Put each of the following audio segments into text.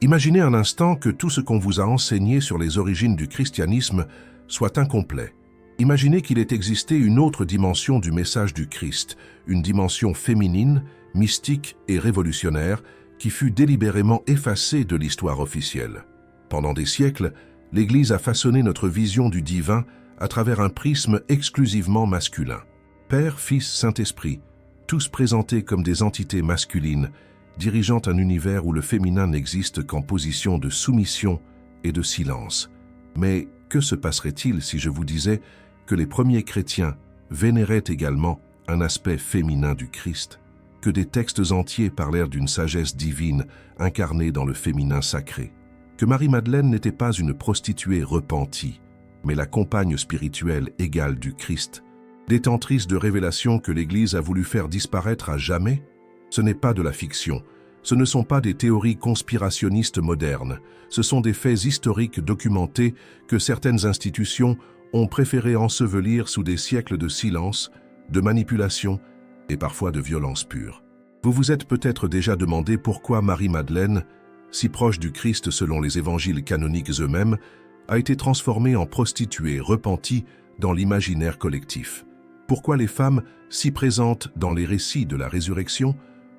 Imaginez un instant que tout ce qu'on vous a enseigné sur les origines du christianisme soit incomplet. Imaginez qu'il ait existé une autre dimension du message du Christ, une dimension féminine, mystique et révolutionnaire qui fut délibérément effacée de l'histoire officielle. Pendant des siècles, l'Église a façonné notre vision du divin à travers un prisme exclusivement masculin. Père, Fils, Saint-Esprit, tous présentés comme des entités masculines, dirigeant un univers où le féminin n'existe qu'en position de soumission et de silence. Mais que se passerait-il si je vous disais que les premiers chrétiens vénéraient également un aspect féminin du Christ, que des textes entiers parlèrent d'une sagesse divine incarnée dans le féminin sacré, que Marie-Madeleine n'était pas une prostituée repentie, mais la compagne spirituelle égale du Christ, détentrice de révélations que l'Église a voulu faire disparaître à jamais? Ce n'est pas de la fiction, ce ne sont pas des théories conspirationnistes modernes, ce sont des faits historiques documentés que certaines institutions ont préféré ensevelir sous des siècles de silence, de manipulation et parfois de violence pure. Vous vous êtes peut-être déjà demandé pourquoi Marie-Madeleine, si proche du Christ selon les évangiles canoniques eux-mêmes, a été transformée en prostituée repentie dans l'imaginaire collectif. Pourquoi les femmes, si présentes dans les récits de la résurrection,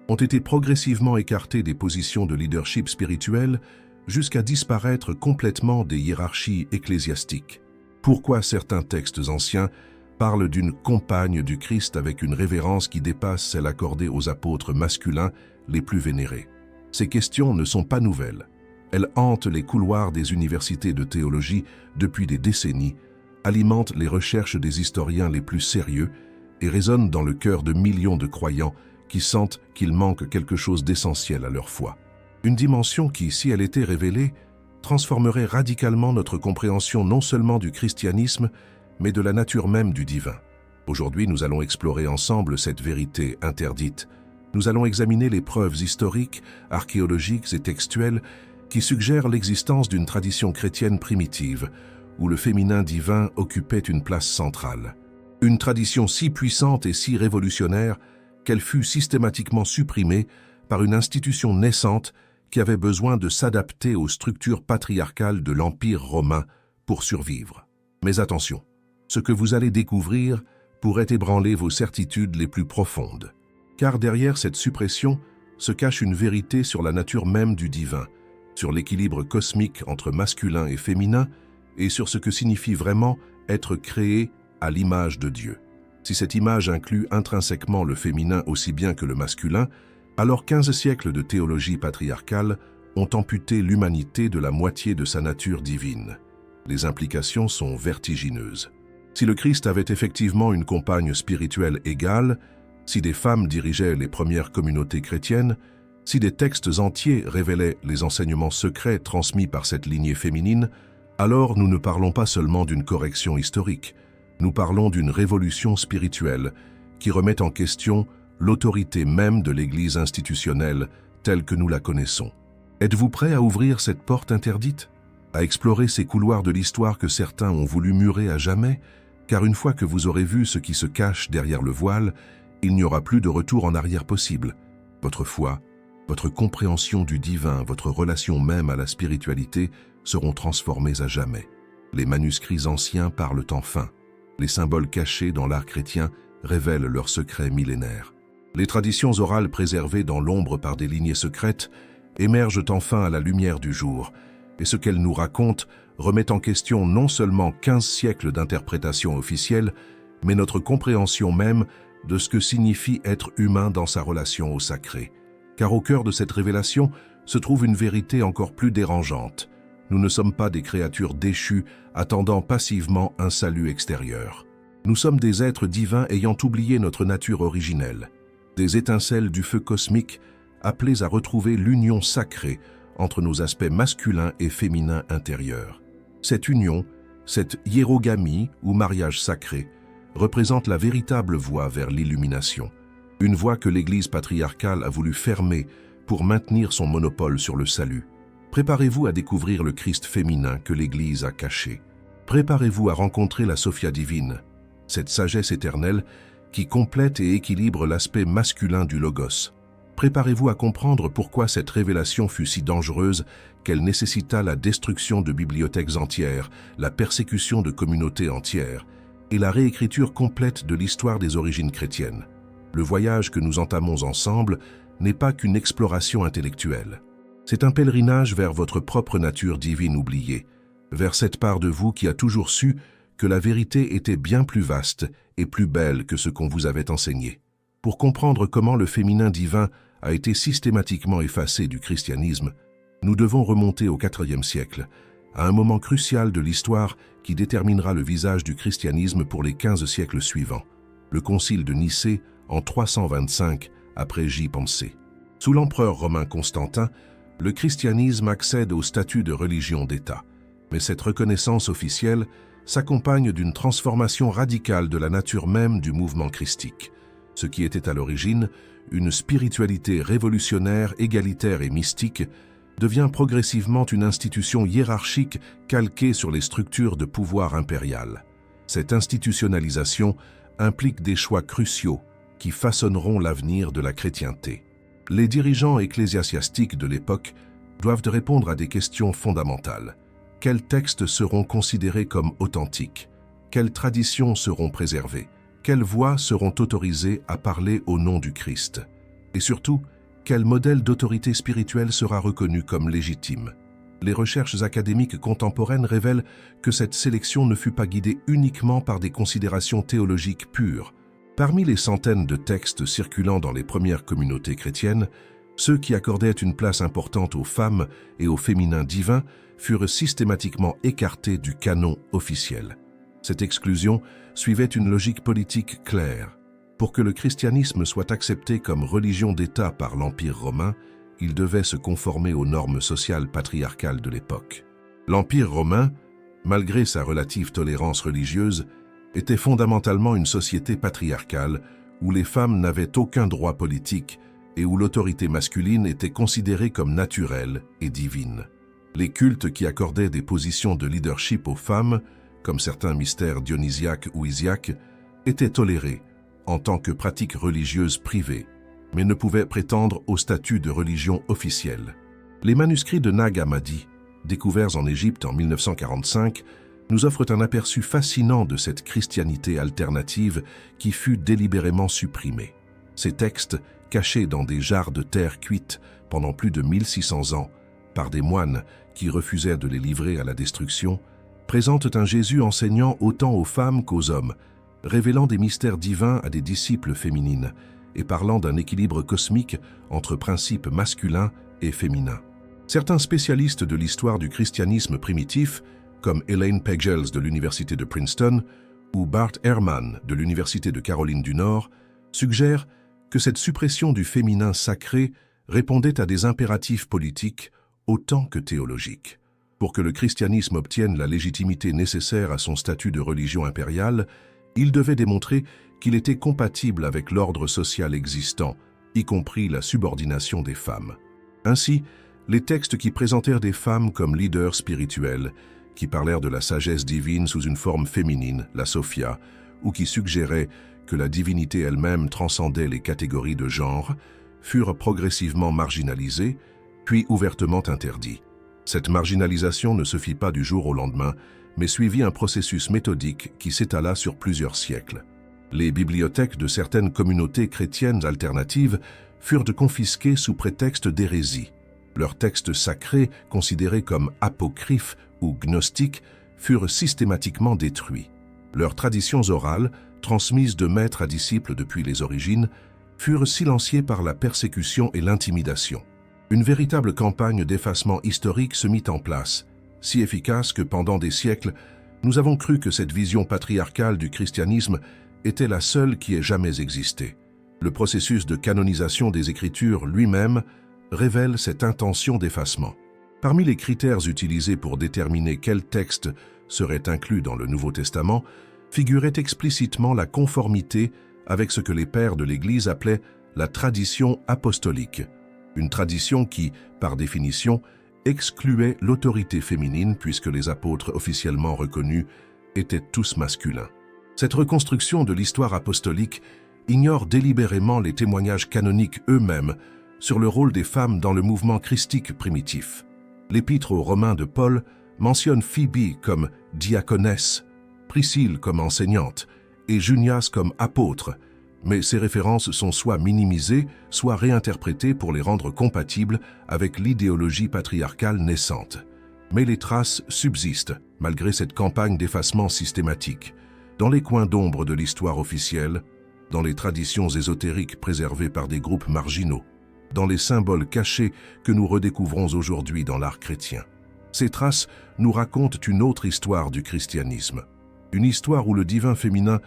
ont été progressivement écartées des positions de leadership spirituel jusqu'à disparaître complètement des hiérarchies ecclésiastiques. Pourquoi certains textes anciens parlent d'une compagne du Christ avec une révérence qui dépasse celle accordée aux apôtres masculins les plus vénérés. Ces questions ne sont pas nouvelles. Elles hantent les couloirs des universités de théologie depuis des décennies, alimentent les recherches des historiens les plus sérieux et résonnent dans le cœur de millions de croyants qui sentent qu'il manque quelque chose d'essentiel à leur foi. Une dimension qui, si elle était révélée, transformerait radicalement notre compréhension non seulement du christianisme, mais de la nature même du divin. Aujourd'hui, nous allons explorer ensemble cette vérité interdite. Nous allons examiner les preuves historiques, archéologiques et textuelles qui suggèrent l'existence d'une tradition chrétienne primitive, où le féminin divin occupait une place centrale. Une tradition si puissante et si révolutionnaire qu'elle fut systématiquement supprimée par une institution naissante qui avait besoin de s'adapter aux structures patriarcales de l'Empire romain pour survivre. Mais attention, ce que vous allez découvrir pourrait ébranler vos certitudes les plus profondes. Car derrière cette suppression se cache une vérité sur la nature même du divin, sur l'équilibre cosmique entre masculin et féminin, et sur ce que signifie vraiment être créé à l'image de Dieu. Si cette image inclut intrinsèquement le féminin aussi bien que le masculin, alors 15 siècles de théologie patriarcale ont amputé l'humanité de la moitié de sa nature divine. Les implications sont vertigineuses. Si le Christ avait effectivement une compagne spirituelle égale, si des femmes dirigeaient les premières communautés chrétiennes, si des textes entiers révélaient les enseignements secrets transmis par cette lignée féminine, alors nous ne parlons pas seulement d'une correction historique, nous parlons d'une révolution spirituelle qui remet en question l'autorité même de l'Église institutionnelle telle que nous la connaissons. Êtes-vous prêt à ouvrir cette porte interdite? À explorer ces couloirs de l'histoire que certains ont voulu murer à jamais? Car une fois que vous aurez vu ce qui se cache derrière le voile, il n'y aura plus de retour en arrière possible. Votre foi, votre compréhension du divin, votre relation même à la spiritualité seront transformées à jamais. Les manuscrits anciens parlent enfin. Les symboles cachés dans l'art chrétien révèlent leurs secrets millénaires. Les traditions orales préservées dans l'ombre par des lignées secrètes émergent enfin à la lumière du jour, et ce qu'elles nous racontent remet en question non seulement 15 siècles d'interprétation officielle, mais notre compréhension même de ce que signifie être humain dans sa relation au sacré. Car au cœur de cette révélation se trouve une vérité encore plus dérangeante. Nous ne sommes pas des créatures déchues attendant passivement un salut extérieur. Nous sommes des êtres divins ayant oublié notre nature originelle, des étincelles du feu cosmique appelées à retrouver l'union sacrée entre nos aspects masculins et féminins intérieurs. Cette union, cette hiérogamie ou mariage sacré, représente la véritable voie vers l'illumination, une voie que l'Église patriarcale a voulu fermer pour maintenir son monopole sur le salut. Préparez-vous à découvrir le Christ féminin que l'Église a caché. Préparez-vous à rencontrer la Sophia divine, cette sagesse éternelle qui complète et équilibre l'aspect masculin du Logos. Préparez-vous à comprendre pourquoi cette révélation fut si dangereuse qu'elle nécessita la destruction de bibliothèques entières, la persécution de communautés entières et la réécriture complète de l'histoire des origines chrétiennes. Le voyage que nous entamons ensemble n'est pas qu'une exploration intellectuelle. C'est un pèlerinage vers votre propre nature divine oubliée, vers cette part de vous qui a toujours su que la vérité était bien plus vaste et plus belle que ce qu'on vous avait enseigné. Pour comprendre comment le féminin divin a été systématiquement effacé du christianisme, nous devons remonter au IVe siècle, à un moment crucial de l'histoire qui déterminera le visage du christianisme pour les 15 siècles suivants, le concile de Nicée en 325 après J-Pensée. Sous l'empereur romain Constantin, le christianisme accède au statut de religion d'État, mais cette reconnaissance officielle s'accompagne d'une transformation radicale de la nature même du mouvement christique. Ce qui était à l'origine une spiritualité révolutionnaire, égalitaire et mystique, devient progressivement une institution hiérarchique calquée sur les structures de pouvoir impérial. Cette institutionnalisation implique des choix cruciaux qui façonneront l'avenir de la chrétienté. Les dirigeants ecclésiastiques de l'époque doivent répondre à des questions fondamentales. Quels textes seront considérés comme authentiques? Quelles traditions seront préservées? Quelles voix seront autorisées à parler au nom du Christ? Et surtout, quel modèle d'autorité spirituelle sera reconnu comme légitime? Les recherches académiques contemporaines révèlent que cette sélection ne fut pas guidée uniquement par des considérations théologiques pures. Parmi les centaines de textes circulant dans les premières communautés chrétiennes, ceux qui accordaient une place importante aux femmes et au féminin divin furent systématiquement écartés du canon officiel. Cette exclusion suivait une logique politique claire. Pour que le christianisme soit accepté comme religion d'État par l'Empire romain, il devait se conformer aux normes sociales patriarcales de l'époque. L'Empire romain, malgré sa relative tolérance religieuse, était fondamentalement une société patriarcale où les femmes n'avaient aucun droit politique et où l'autorité masculine était considérée comme naturelle et divine. Les cultes qui accordaient des positions de leadership aux femmes, comme certains mystères dionysiaques ou isiaques, étaient tolérés en tant que pratiques religieuses privées, mais ne pouvaient prétendre au statut de religion officielle. Les manuscrits de Nag Hammadi, découverts en Égypte en 1945, nous offrent un aperçu fascinant de cette christianité alternative qui fut délibérément supprimée. Ces textes, cachés dans des jarres de terre cuite pendant plus de 1600 ans par des moines qui refusaient de les livrer à la destruction, présentent un Jésus enseignant autant aux femmes qu'aux hommes, révélant des mystères divins à des disciples féminines et parlant d'un équilibre cosmique entre principes masculins et féminins. Certains spécialistes de l'histoire du christianisme primitif, comme Elaine Pagels de l'Université de Princeton ou Bart Ehrman de l'Université de Caroline du Nord, suggèrent que cette suppression du féminin sacré répondait à des impératifs politiques autant que théologiques. Pour que le christianisme obtienne la légitimité nécessaire à son statut de religion impériale, il devait démontrer qu'il était compatible avec l'ordre social existant, y compris la subordination des femmes. Ainsi, les textes qui présentèrent des femmes comme leaders spirituelles, qui parlèrent de la sagesse divine sous une forme féminine, la Sophia, ou qui suggéraient que la divinité elle-même transcendait les catégories de genre, furent progressivement marginalisés, puis ouvertement interdits. Cette marginalisation ne se fit pas du jour au lendemain, mais suivit un processus méthodique qui s'étala sur plusieurs siècles. Les bibliothèques de certaines communautés chrétiennes alternatives furent confisquées sous prétexte d'hérésie. Leurs textes sacrés, considérés comme apocryphes ou gnostiques, furent systématiquement détruits. Leurs traditions orales, transmises de maître à disciple depuis les origines, furent silenciées par la persécution et l'intimidation. Une véritable campagne d'effacement historique se mit en place, si efficace que pendant des siècles, nous avons cru que cette vision patriarcale du christianisme était la seule qui ait jamais existé. Le processus de canonisation des Écritures lui-même révèle cette intention d'effacement. Parmi les critères utilisés pour déterminer quel texte serait inclus dans le Nouveau Testament, figurait explicitement la conformité avec ce que les pères de l'Église appelaient la tradition apostolique, une tradition qui, par définition, excluait l'autorité féminine puisque les apôtres officiellement reconnus étaient tous masculins. Cette reconstruction de l'histoire apostolique ignore délibérément les témoignages canoniques eux-mêmes sur le rôle des femmes dans le mouvement christique primitif. L'Épître aux Romains de Paul mentionne Phœbe comme diaconesse, Priscille comme enseignante et Junias comme apôtre, mais ces références sont soit minimisées, soit réinterprétées pour les rendre compatibles avec l'idéologie patriarcale naissante. Mais les traces subsistent, malgré cette campagne d'effacement systématique, dans les coins d'ombre de l'histoire officielle, dans les traditions ésotériques préservées par des groupes marginaux, dans les symboles cachés que nous redécouvrons aujourd'hui dans l'art chrétien. Ces traces nous racontent une autre histoire du christianisme, une histoire où le divin féminin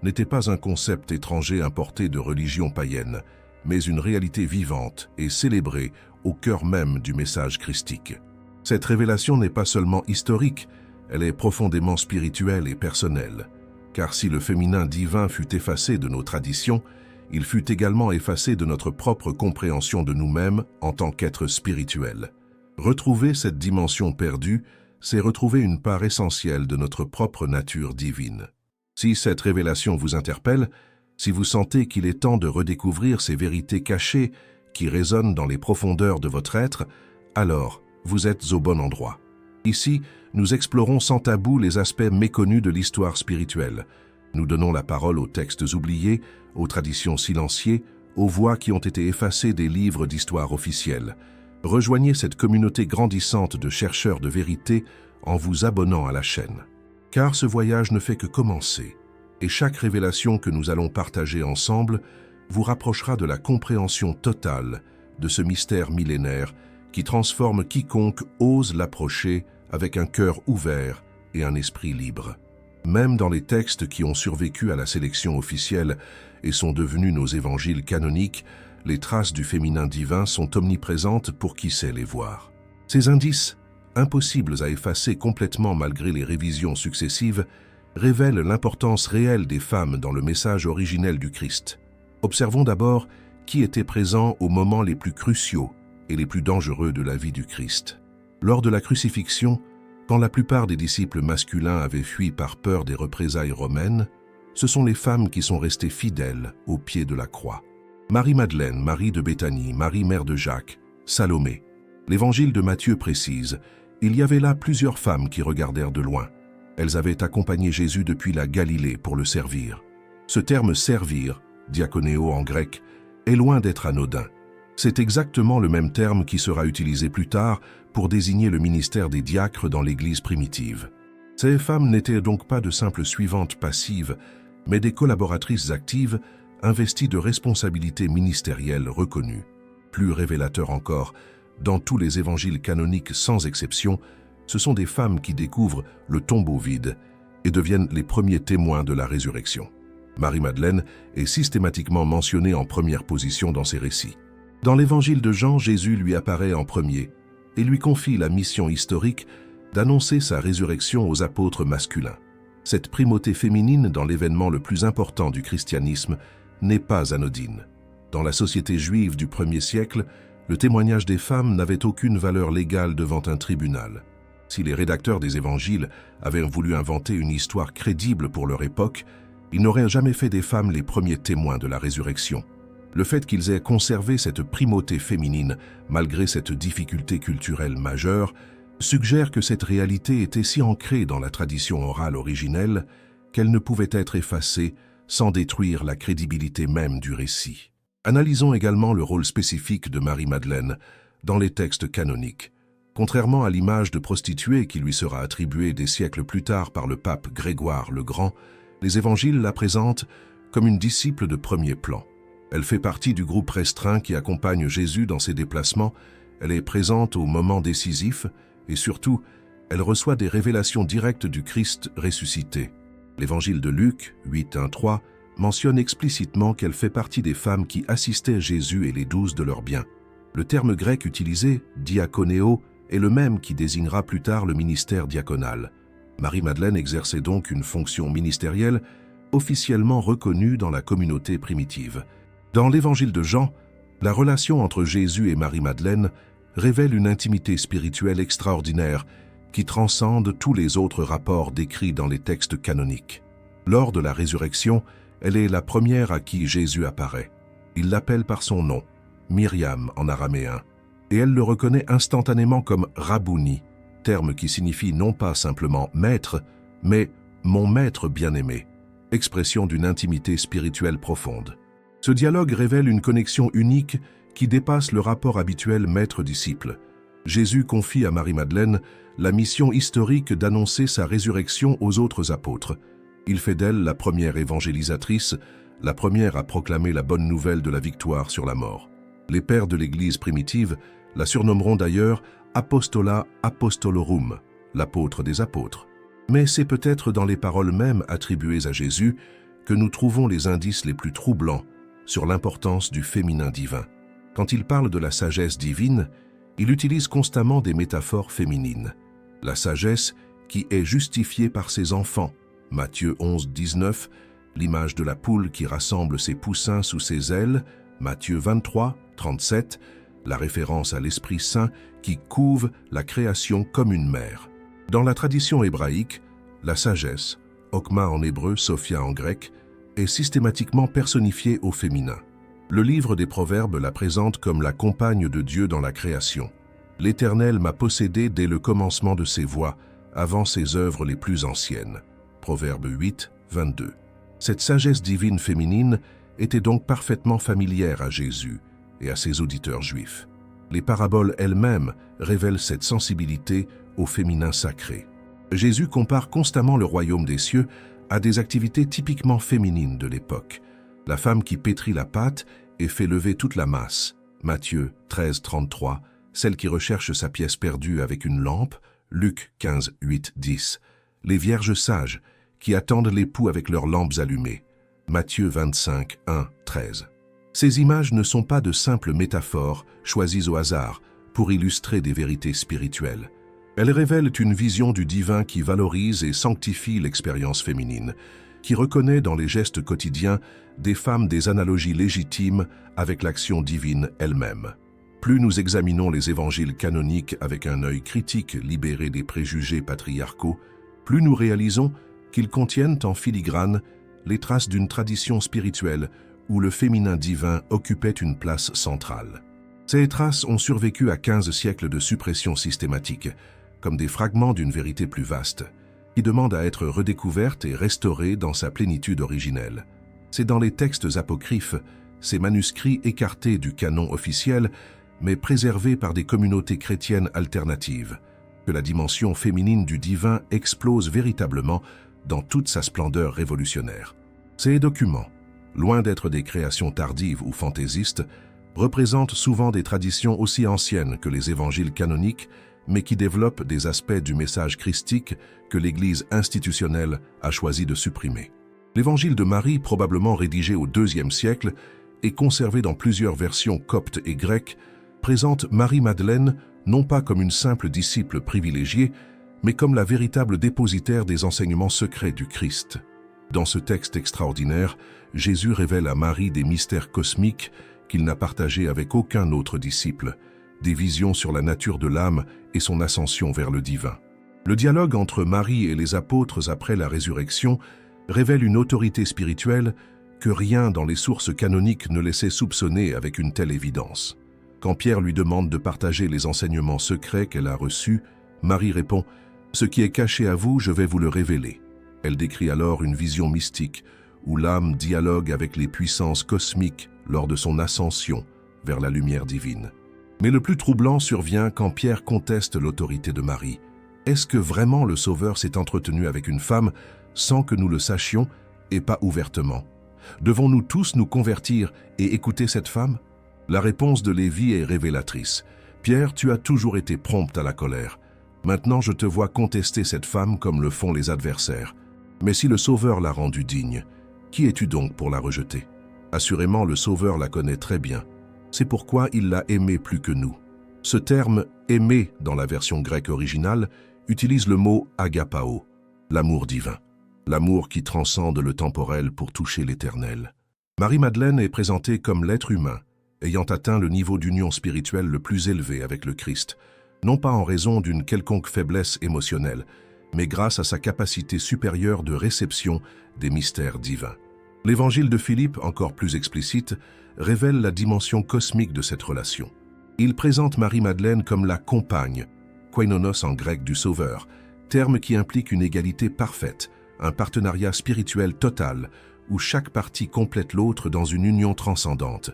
n'était pas un concept étranger importé de religions païennes, mais une réalité vivante et célébrée au cœur même du message christique. Cette révélation n'est pas seulement historique, elle est profondément spirituelle et personnelle, car si le féminin divin fut effacé de nos traditions, il fut également effacé de notre propre compréhension de nous-mêmes en tant qu'êtres spirituels. Retrouver cette dimension perdue, c'est retrouver une part essentielle de notre propre nature divine. Si cette révélation vous interpelle, si vous sentez qu'il est temps de redécouvrir ces vérités cachées qui résonnent dans les profondeurs de votre être, alors vous êtes au bon endroit. Ici, nous explorons sans tabou les aspects méconnus de l'histoire spirituelle. Nous donnons la parole aux textes oubliés, aux traditions silenciées, aux voix qui ont été effacées des livres d'histoire officiels. Rejoignez cette communauté grandissante de chercheurs de vérité en vous abonnant à la chaîne. Car ce voyage ne fait que commencer, et chaque révélation que nous allons partager ensemble vous rapprochera de la compréhension totale de ce mystère millénaire qui transforme quiconque ose l'approcher avec un cœur ouvert et un esprit libre. Même dans les textes qui ont survécu à la sélection officielle et sont devenus nos évangiles canoniques, les traces du féminin divin sont omniprésentes pour qui sait les voir. Ces indices, impossibles à effacer complètement malgré les révisions successives, révèlent l'importance réelle des femmes dans le message originel du Christ. Observons d'abord qui était présent aux moments les plus cruciaux et les plus dangereux de la vie du Christ. Lors de la crucifixion, quand la plupart des disciples masculins avaient fui par peur des représailles romaines, ce sont les femmes qui sont restées fidèles au pied de la croix. Marie-Madeleine, Marie de Béthanie, Marie mère de Jacques, Salomé. L'évangile de Matthieu précise: il y avait là plusieurs femmes qui regardèrent de loin. Elles avaient accompagné Jésus depuis la Galilée pour le servir. Ce terme « servir », diakonéo en grec, est loin d'être anodin. C'est exactement le même terme qui sera utilisé plus tard pour désigner le ministère des diacres dans l'Église primitive. Ces femmes n'étaient donc pas de simples suivantes passives, mais des collaboratrices actives, investies de responsabilités ministérielles reconnues. Plus révélateur encore, dans tous les évangiles canoniques sans exception, ce sont des femmes qui découvrent le tombeau vide et deviennent les premiers témoins de la résurrection. Marie-Madeleine est systématiquement mentionnée en première position dans ces récits. Dans l'évangile de Jean, Jésus lui apparaît en premier et lui confie la mission historique d'annoncer sa résurrection aux apôtres masculins. Cette primauté féminine dans l'événement le plus important du christianisme n'est pas anodine. Dans la société juive du 1er siècle, le témoignage des femmes n'avait aucune valeur légale devant un tribunal. Si les rédacteurs des évangiles avaient voulu inventer une histoire crédible pour leur époque, ils n'auraient jamais fait des femmes les premiers témoins de la résurrection. Le fait qu'ils aient conservé cette primauté féminine, malgré cette difficulté culturelle majeure, suggère que cette réalité était si ancrée dans la tradition orale originelle qu'elle ne pouvait être effacée sans détruire la crédibilité même du récit. Analysons également le rôle spécifique de Marie-Madeleine dans les textes canoniques. Contrairement à l'image de prostituée qui lui sera attribuée des siècles plus tard par le pape Grégoire le Grand, les évangiles la présentent comme une disciple de premier plan. Elle fait partie du groupe restreint qui accompagne Jésus dans ses déplacements, elle est présente au moment décisif et surtout, elle reçoit des révélations directes du Christ ressuscité. L'évangile de Luc, 8:1-3, mentionne explicitement qu'elle fait partie des femmes qui assistaient Jésus et les 12 de leurs biens. Le terme grec utilisé, diakonéo, est le même qui désignera plus tard le ministère diaconal. Marie-Madeleine exerçait donc une fonction ministérielle officiellement reconnue dans la communauté primitive. Dans l'évangile de Jean, la relation entre Jésus et Marie-Madeleine révèle une intimité spirituelle extraordinaire qui transcende tous les autres rapports décrits dans les textes canoniques. Lors de la résurrection, elle est la première à qui Jésus apparaît. Il l'appelle par son nom. Myriam en araméen, et elle le reconnaît instantanément comme Rabouni, terme qui signifie non pas simplement maître, mais mon maître bien-aimé, expression d'une intimité spirituelle profonde. Ce dialogue révèle une connexion unique qui dépasse le rapport habituel maître-disciple. Jésus confie à Marie-Madeleine la mission historique d'annoncer sa résurrection aux autres apôtres. Il fait d'elle la première évangélisatrice, la première à proclamer la bonne nouvelle de la victoire sur la mort. Les pères de l'Église primitive la surnommeront d'ailleurs Apostola Apostolorum, l'apôtre des apôtres. Mais c'est peut-être dans les paroles mêmes attribuées à Jésus que nous trouvons les indices les plus troublants sur l'importance du féminin divin. Quand il parle de la sagesse divine, il utilise constamment des métaphores féminines. La sagesse qui est justifiée par ses enfants, Matthieu 11, 19, l'image de la poule qui rassemble ses poussins sous ses ailes, Matthieu 23, 37, la référence à l'Esprit Saint qui couve la création comme une mère. Dans la tradition hébraïque, la sagesse, Okma en hébreu, Sophia en grec, est systématiquement personnifiée au féminin. Le livre des Proverbes la présente comme la compagne de Dieu dans la création. L'Éternel m'a possédé dès le commencement de ses voies, avant ses œuvres les plus anciennes. Proverbe 8, 22. Cette sagesse divine féminine était donc parfaitement familière à Jésus et à ses auditeurs juifs. Les paraboles elles-mêmes révèlent cette sensibilité au féminin sacré. Jésus compare constamment le royaume des cieux à des activités typiquement féminines de l'époque. La femme qui pétrit la pâte et fait lever toute la masse, Matthieu 13, 33, celle qui recherche sa pièce perdue avec une lampe, Luc 15, 8, 10, les vierges sages qui attendent l'époux avec leurs lampes allumées, Matthieu 25, 1, 13. Ces images ne sont pas de simples métaphores choisies au hasard pour illustrer des vérités spirituelles. Elles révèlent une vision du divin qui valorise et sanctifie l'expérience féminine, qui reconnaît dans les gestes quotidiens des femmes des analogies légitimes avec l'action divine elle-même. Plus nous examinons les évangiles canoniques avec un œil critique libéré des préjugés patriarcaux, plus nous réalisons qu'ils contiennent en filigrane les traces d'une tradition spirituelle où le féminin divin occupait une place centrale. Ces traces ont survécu à 15 siècles de suppression systématique, comme des fragments d'une vérité plus vaste, qui demande à être redécouverte et restaurée dans sa plénitude originelle. C'est dans les textes apocryphes, ces manuscrits écartés du canon officiel, mais préservés par des communautés chrétiennes alternatives, que la dimension féminine du divin explose véritablement dans toute sa splendeur révolutionnaire. Ces documents, loin d'être des créations tardives ou fantaisistes, représentent souvent des traditions aussi anciennes que les évangiles canoniques, mais qui développent des aspects du message christique que l'Église institutionnelle a choisi de supprimer. L'évangile de Marie, probablement rédigé au IIe siècle et conservé dans plusieurs versions coptes et grecques, présente Marie-Madeleine non pas comme une simple disciple privilégiée, mais comme la véritable dépositaire des enseignements secrets du Christ. Dans ce texte extraordinaire, Jésus révèle à Marie des mystères cosmiques qu'il n'a partagés avec aucun autre disciple, des visions sur la nature de l'âme et son ascension vers le divin. Le dialogue entre Marie et les apôtres après la résurrection révèle une autorité spirituelle que rien dans les sources canoniques ne laissait soupçonner avec une telle évidence. Quand Pierre lui demande de partager les enseignements secrets qu'elle a reçus, Marie répond « Ce qui est caché à vous, je vais vous le révéler ». Elle décrit alors une vision mystique où l'âme dialogue avec les puissances cosmiques lors de son ascension vers la lumière divine. Mais le plus troublant survient quand Pierre conteste l'autorité de Marie. Est-ce que vraiment le Sauveur s'est entretenu avec une femme sans que nous le sachions et pas ouvertement? Devons-nous tous nous convertir et écouter cette femme? La réponse de Lévi est révélatrice. Pierre, tu as toujours été prompt à la colère. Maintenant, je te vois contester cette femme comme le font les adversaires. Mais si le Sauveur l'a rendue digne, qui es-tu donc pour la rejeter? Assurément, le Sauveur la connaît très bien. C'est pourquoi il l'a aimée plus que nous. Ce terme « aimer » dans la version grecque originale utilise le mot « agapao », l'amour divin, l'amour qui transcende le temporel pour toucher l'éternel. Marie-Madeleine est présentée comme l'être humain, ayant atteint le niveau d'union spirituelle le plus élevé avec le Christ, non pas en raison d'une quelconque faiblesse émotionnelle, mais grâce à sa capacité supérieure de réception des mystères divins. L'évangile de Philippe, encore plus explicite, révèle la dimension cosmique de cette relation. Il présente Marie-Madeleine comme la compagne, koinonos en grec du Sauveur, terme qui implique une égalité parfaite, un partenariat spirituel total, où chaque partie complète l'autre dans une union transcendante.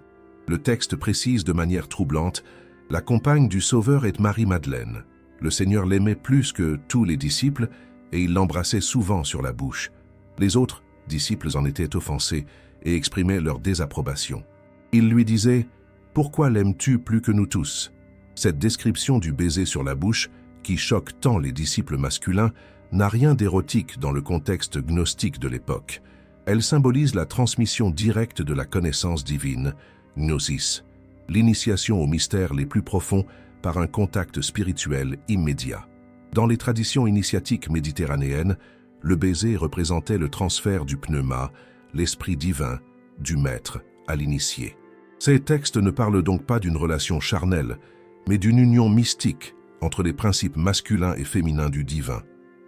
Le texte précise de manière troublante: la compagne du Sauveur est Marie-Madeleine. Le Seigneur l'aimait plus que tous les disciples et il l'embrassait souvent sur la bouche. Les autres disciples en étaient offensés et exprimaient leur désapprobation. Il lui disait: « Pourquoi l'aimes-tu plus que nous tous ?» Cette description du baiser sur la bouche, qui choque tant les disciples masculins, n'a rien d'érotique dans le contexte gnostique de l'époque. Elle symbolise la transmission directe de la connaissance divine, gnosis, l'initiation aux mystères les plus profonds par un contact spirituel immédiat. Dans les traditions initiatiques méditerranéennes, le baiser représentait le transfert du pneuma, l'esprit divin, du maître à l'initié. Ces textes ne parlent donc pas d'une relation charnelle, mais d'une union mystique entre les principes masculins et féminins du divin.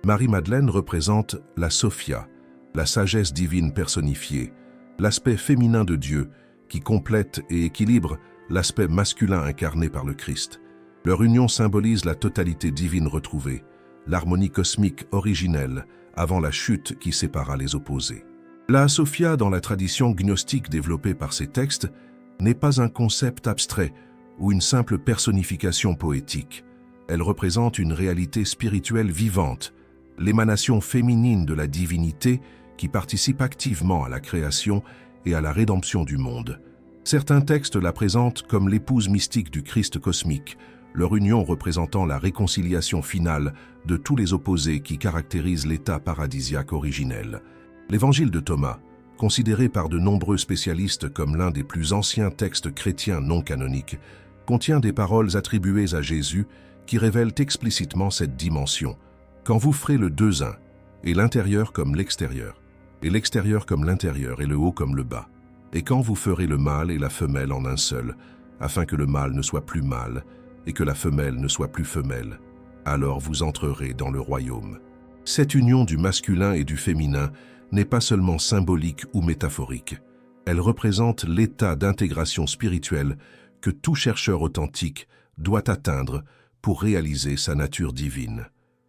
Marie-Madeleine représente la Sophia, la sagesse divine personnifiée, l'aspect féminin de Dieu qui complète et équilibre l'aspect masculin incarné par le Christ. Leur union symbolise la totalité divine retrouvée, l'harmonie cosmique originelle avant la chute qui sépara les opposés. La Sophia, dans la tradition gnostique développée par ces textes, n'est pas un concept abstrait ou une simple personnification poétique. Elle représente une réalité spirituelle vivante, l'émanation féminine de la divinité qui participe activement à la création et à la rédemption du monde. Certains textes la présentent comme l'épouse mystique du Christ cosmique, leur union représentant la réconciliation finale de tous les opposés qui caractérisent l'état paradisiaque originel. L'Évangile de Thomas, considéré par de nombreux spécialistes comme l'un des plus anciens textes chrétiens non canoniques, contient des paroles attribuées à Jésus qui révèlent explicitement cette dimension. Quand vous ferez le deux un, et l'intérieur comme l'extérieur, et l'extérieur comme l'intérieur, et le haut comme le bas, et quand vous ferez le mâle et la femelle en un seul, afin que le mâle ne soit plus mâle, et que la femelle ne soit plus femelle, alors vous entrerez dans le royaume. Cette union du masculin et du féminin n'est pas seulement symbolique ou métaphorique. Elle représente l'état d'intégration spirituelle que tout chercheur authentique doit atteindre pour réaliser sa nature divine.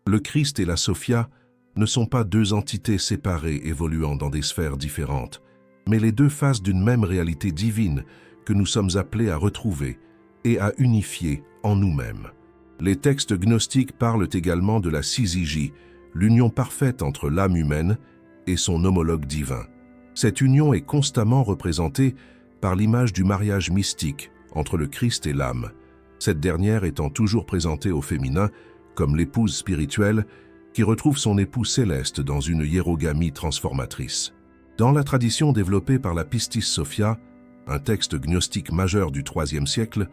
Le Christ et la Sophia ne sont pas deux entités séparées évoluant dans des sphères différentes, mais les deux faces d'une même réalité divine que nous sommes appelés à retrouver et à unifier en nous-mêmes. Les textes gnostiques parlent également de la syzygie, l'union parfaite entre l'âme humaine et son homologue divin. Cette union est constamment représentée par l'image du mariage mystique entre le Christ et l'âme, cette dernière étant toujours présentée au féminin comme l'épouse spirituelle qui retrouve son époux céleste dans une hiérogamie transformatrice. Dans la tradition développée par la Pistis Sophia, un texte gnostique majeur du IIIe siècle,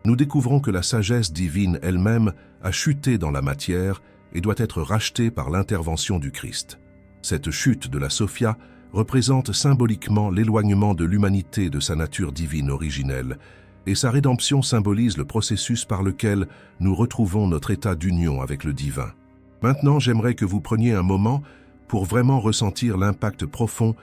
nous découvrons que la sagesse divine elle-même a chuté dans la matière et doit être rachetée par l'intervention du Christ. Cette chute de la Sophia représente symboliquement l'éloignement de l'humanité de sa nature divine originelle, et sa rédemption symbolise le processus par lequel nous retrouvons notre état d'union avec le divin. Maintenant, j'aimerais que vous preniez un moment pour vraiment ressentir l'impact profond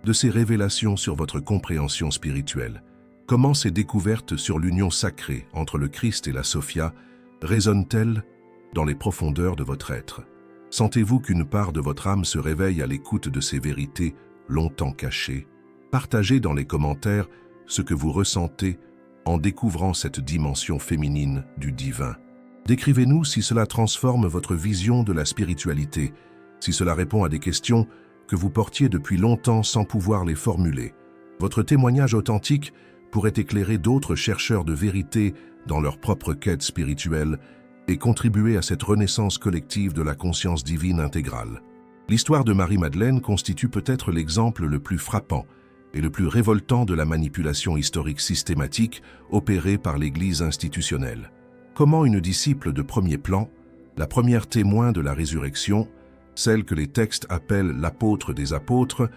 de ces révélations sur votre compréhension spirituelle. Comment ces découvertes sur l'union sacrée entre le Christ et la Sophia résonnent-elles dans les profondeurs de votre être? Sentez-vous qu'une part de votre âme se réveille à l'écoute de ces vérités longtemps cachées? Partagez dans les commentaires ce que vous ressentez en découvrant cette dimension féminine du divin. Décrivez-nous si cela transforme votre vision de la spiritualité, si cela répond à des questions que vous portiez depuis longtemps sans pouvoir les formuler. Votre témoignage authentique pourrait éclairer d'autres chercheurs de vérité dans leur propre quête spirituelle et contribuer à cette renaissance collective de la conscience divine intégrale. L'histoire de Marie-Madeleine constitue peut-être l'exemple le plus frappant et le plus révoltant de la manipulation historique systématique opérée par l'Église institutionnelle. Comment une disciple de premier plan, la première témoin de la résurrection, celle que les textes appellent l'apôtre des apôtres,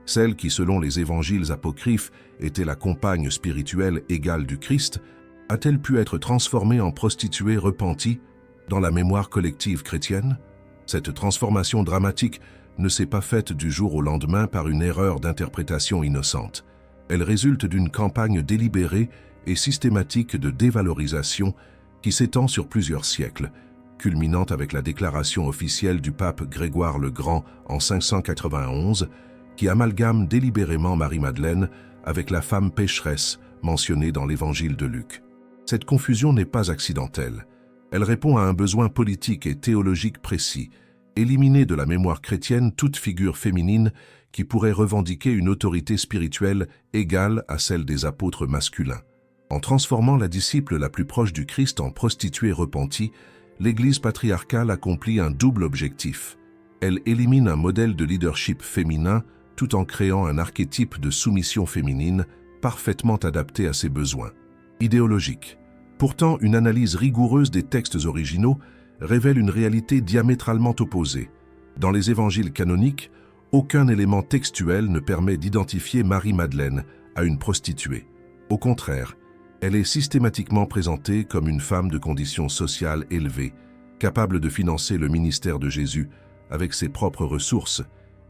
celle qui, selon les évangiles apocryphes, était la compagne spirituelle égale du Christ, a-t-elle pu être transformée en prostituée repentie dans la mémoire collective chrétienne? Cette transformation dramatique ne s'est pas faite du jour au lendemain par une erreur d'interprétation innocente. Elle résulte d'une campagne délibérée et systématique de dévalorisation qui s'étend sur plusieurs siècles, culminant avec la déclaration officielle du pape Grégoire le Grand en 591, qui amalgame délibérément Marie-Madeleine avec la femme pécheresse mentionnée dans l'évangile de Luc. Cette confusion n'est pas accidentelle. Elle répond à un besoin politique et théologique précis, éliminer de la mémoire chrétienne toute figure féminine qui pourrait revendiquer une autorité spirituelle égale à celle des apôtres masculins. En transformant la disciple la plus proche du Christ en prostituée repentie, l'Église patriarcale accomplit un double objectif. Elle élimine un modèle de leadership féminin tout en créant un archétype de soumission féminine parfaitement adapté à ses besoins. Idéologique. Pourtant, une analyse rigoureuse des textes originaux révèle une réalité diamétralement opposée. Dans les évangiles canoniques, aucun élément textuel ne permet d'identifier Marie-Madeleine à une prostituée. Au contraire, elle est systématiquement présentée comme une femme de condition sociale élevée, capable de financer le ministère de Jésus avec ses propres ressources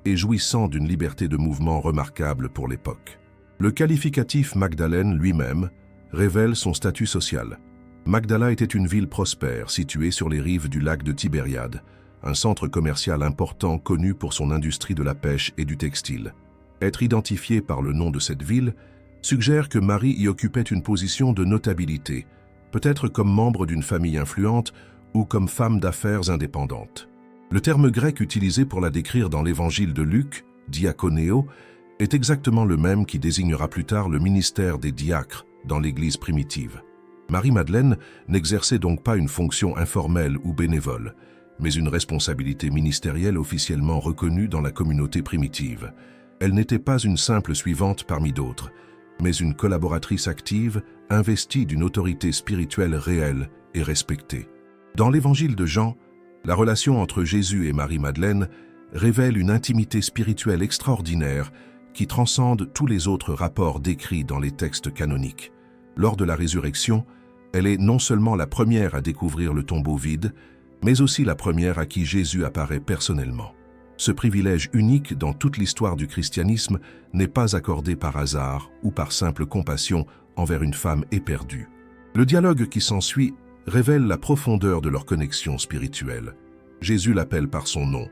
et jouissant d'une liberté de mouvement remarquable pour l'époque. Le qualificatif Magdalène lui-même révèle son statut social. Magdala était une ville prospère située sur les rives du lac de Tibériade, un centre commercial important connu pour son industrie de la pêche et du textile. Être identifié par le nom de cette ville suggère que Marie y occupait une position de notabilité, peut-être comme membre d'une famille influente ou comme femme d'affaires indépendante. Le terme grec utilisé pour la décrire dans l'évangile de Luc, diakonéo, est exactement le même qui désignera plus tard le ministère des diacres dans l'Église primitive. Marie-Madeleine n'exerçait donc pas une fonction informelle ou bénévole, mais une responsabilité ministérielle officiellement reconnue dans la communauté primitive. Elle n'était pas une simple suivante parmi d'autres, mais une collaboratrice active, investie d'une autorité spirituelle réelle et respectée. Dans l'évangile de Jean, la relation entre Jésus et Marie-Madeleine révèle une intimité spirituelle extraordinaire qui transcende tous les autres rapports décrits dans les textes canoniques. Lors de la résurrection, elle est non seulement la première à découvrir le tombeau vide, mais aussi la première à qui Jésus apparaît personnellement. Ce privilège unique dans toute l'histoire du christianisme n'est pas accordé par hasard ou par simple compassion envers une femme éperdue. Le dialogue qui s'ensuit révèle la profondeur de leur connexion spirituelle. Jésus l'appelle par son nom,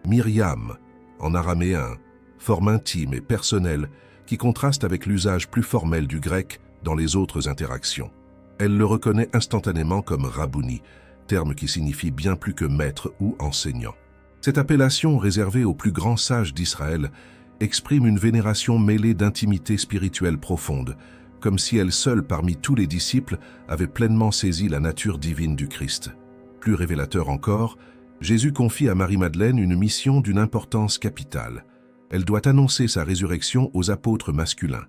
Myriam, en araméen, forme intime et personnelle qui contraste avec l'usage plus formel du grec dans les autres interactions. Elle le reconnaît instantanément comme Rabouni, terme qui signifie bien plus que maître ou enseignant. Cette appellation réservée aux plus grands sages d'Israël exprime une vénération mêlée d'intimité spirituelle profonde, comme si elle seule parmi tous les disciples avait pleinement saisi la nature divine du Christ. Plus révélateur encore, Jésus confie à Marie-Madeleine une mission d'une importance capitale. Elle doit annoncer sa résurrection aux apôtres masculins.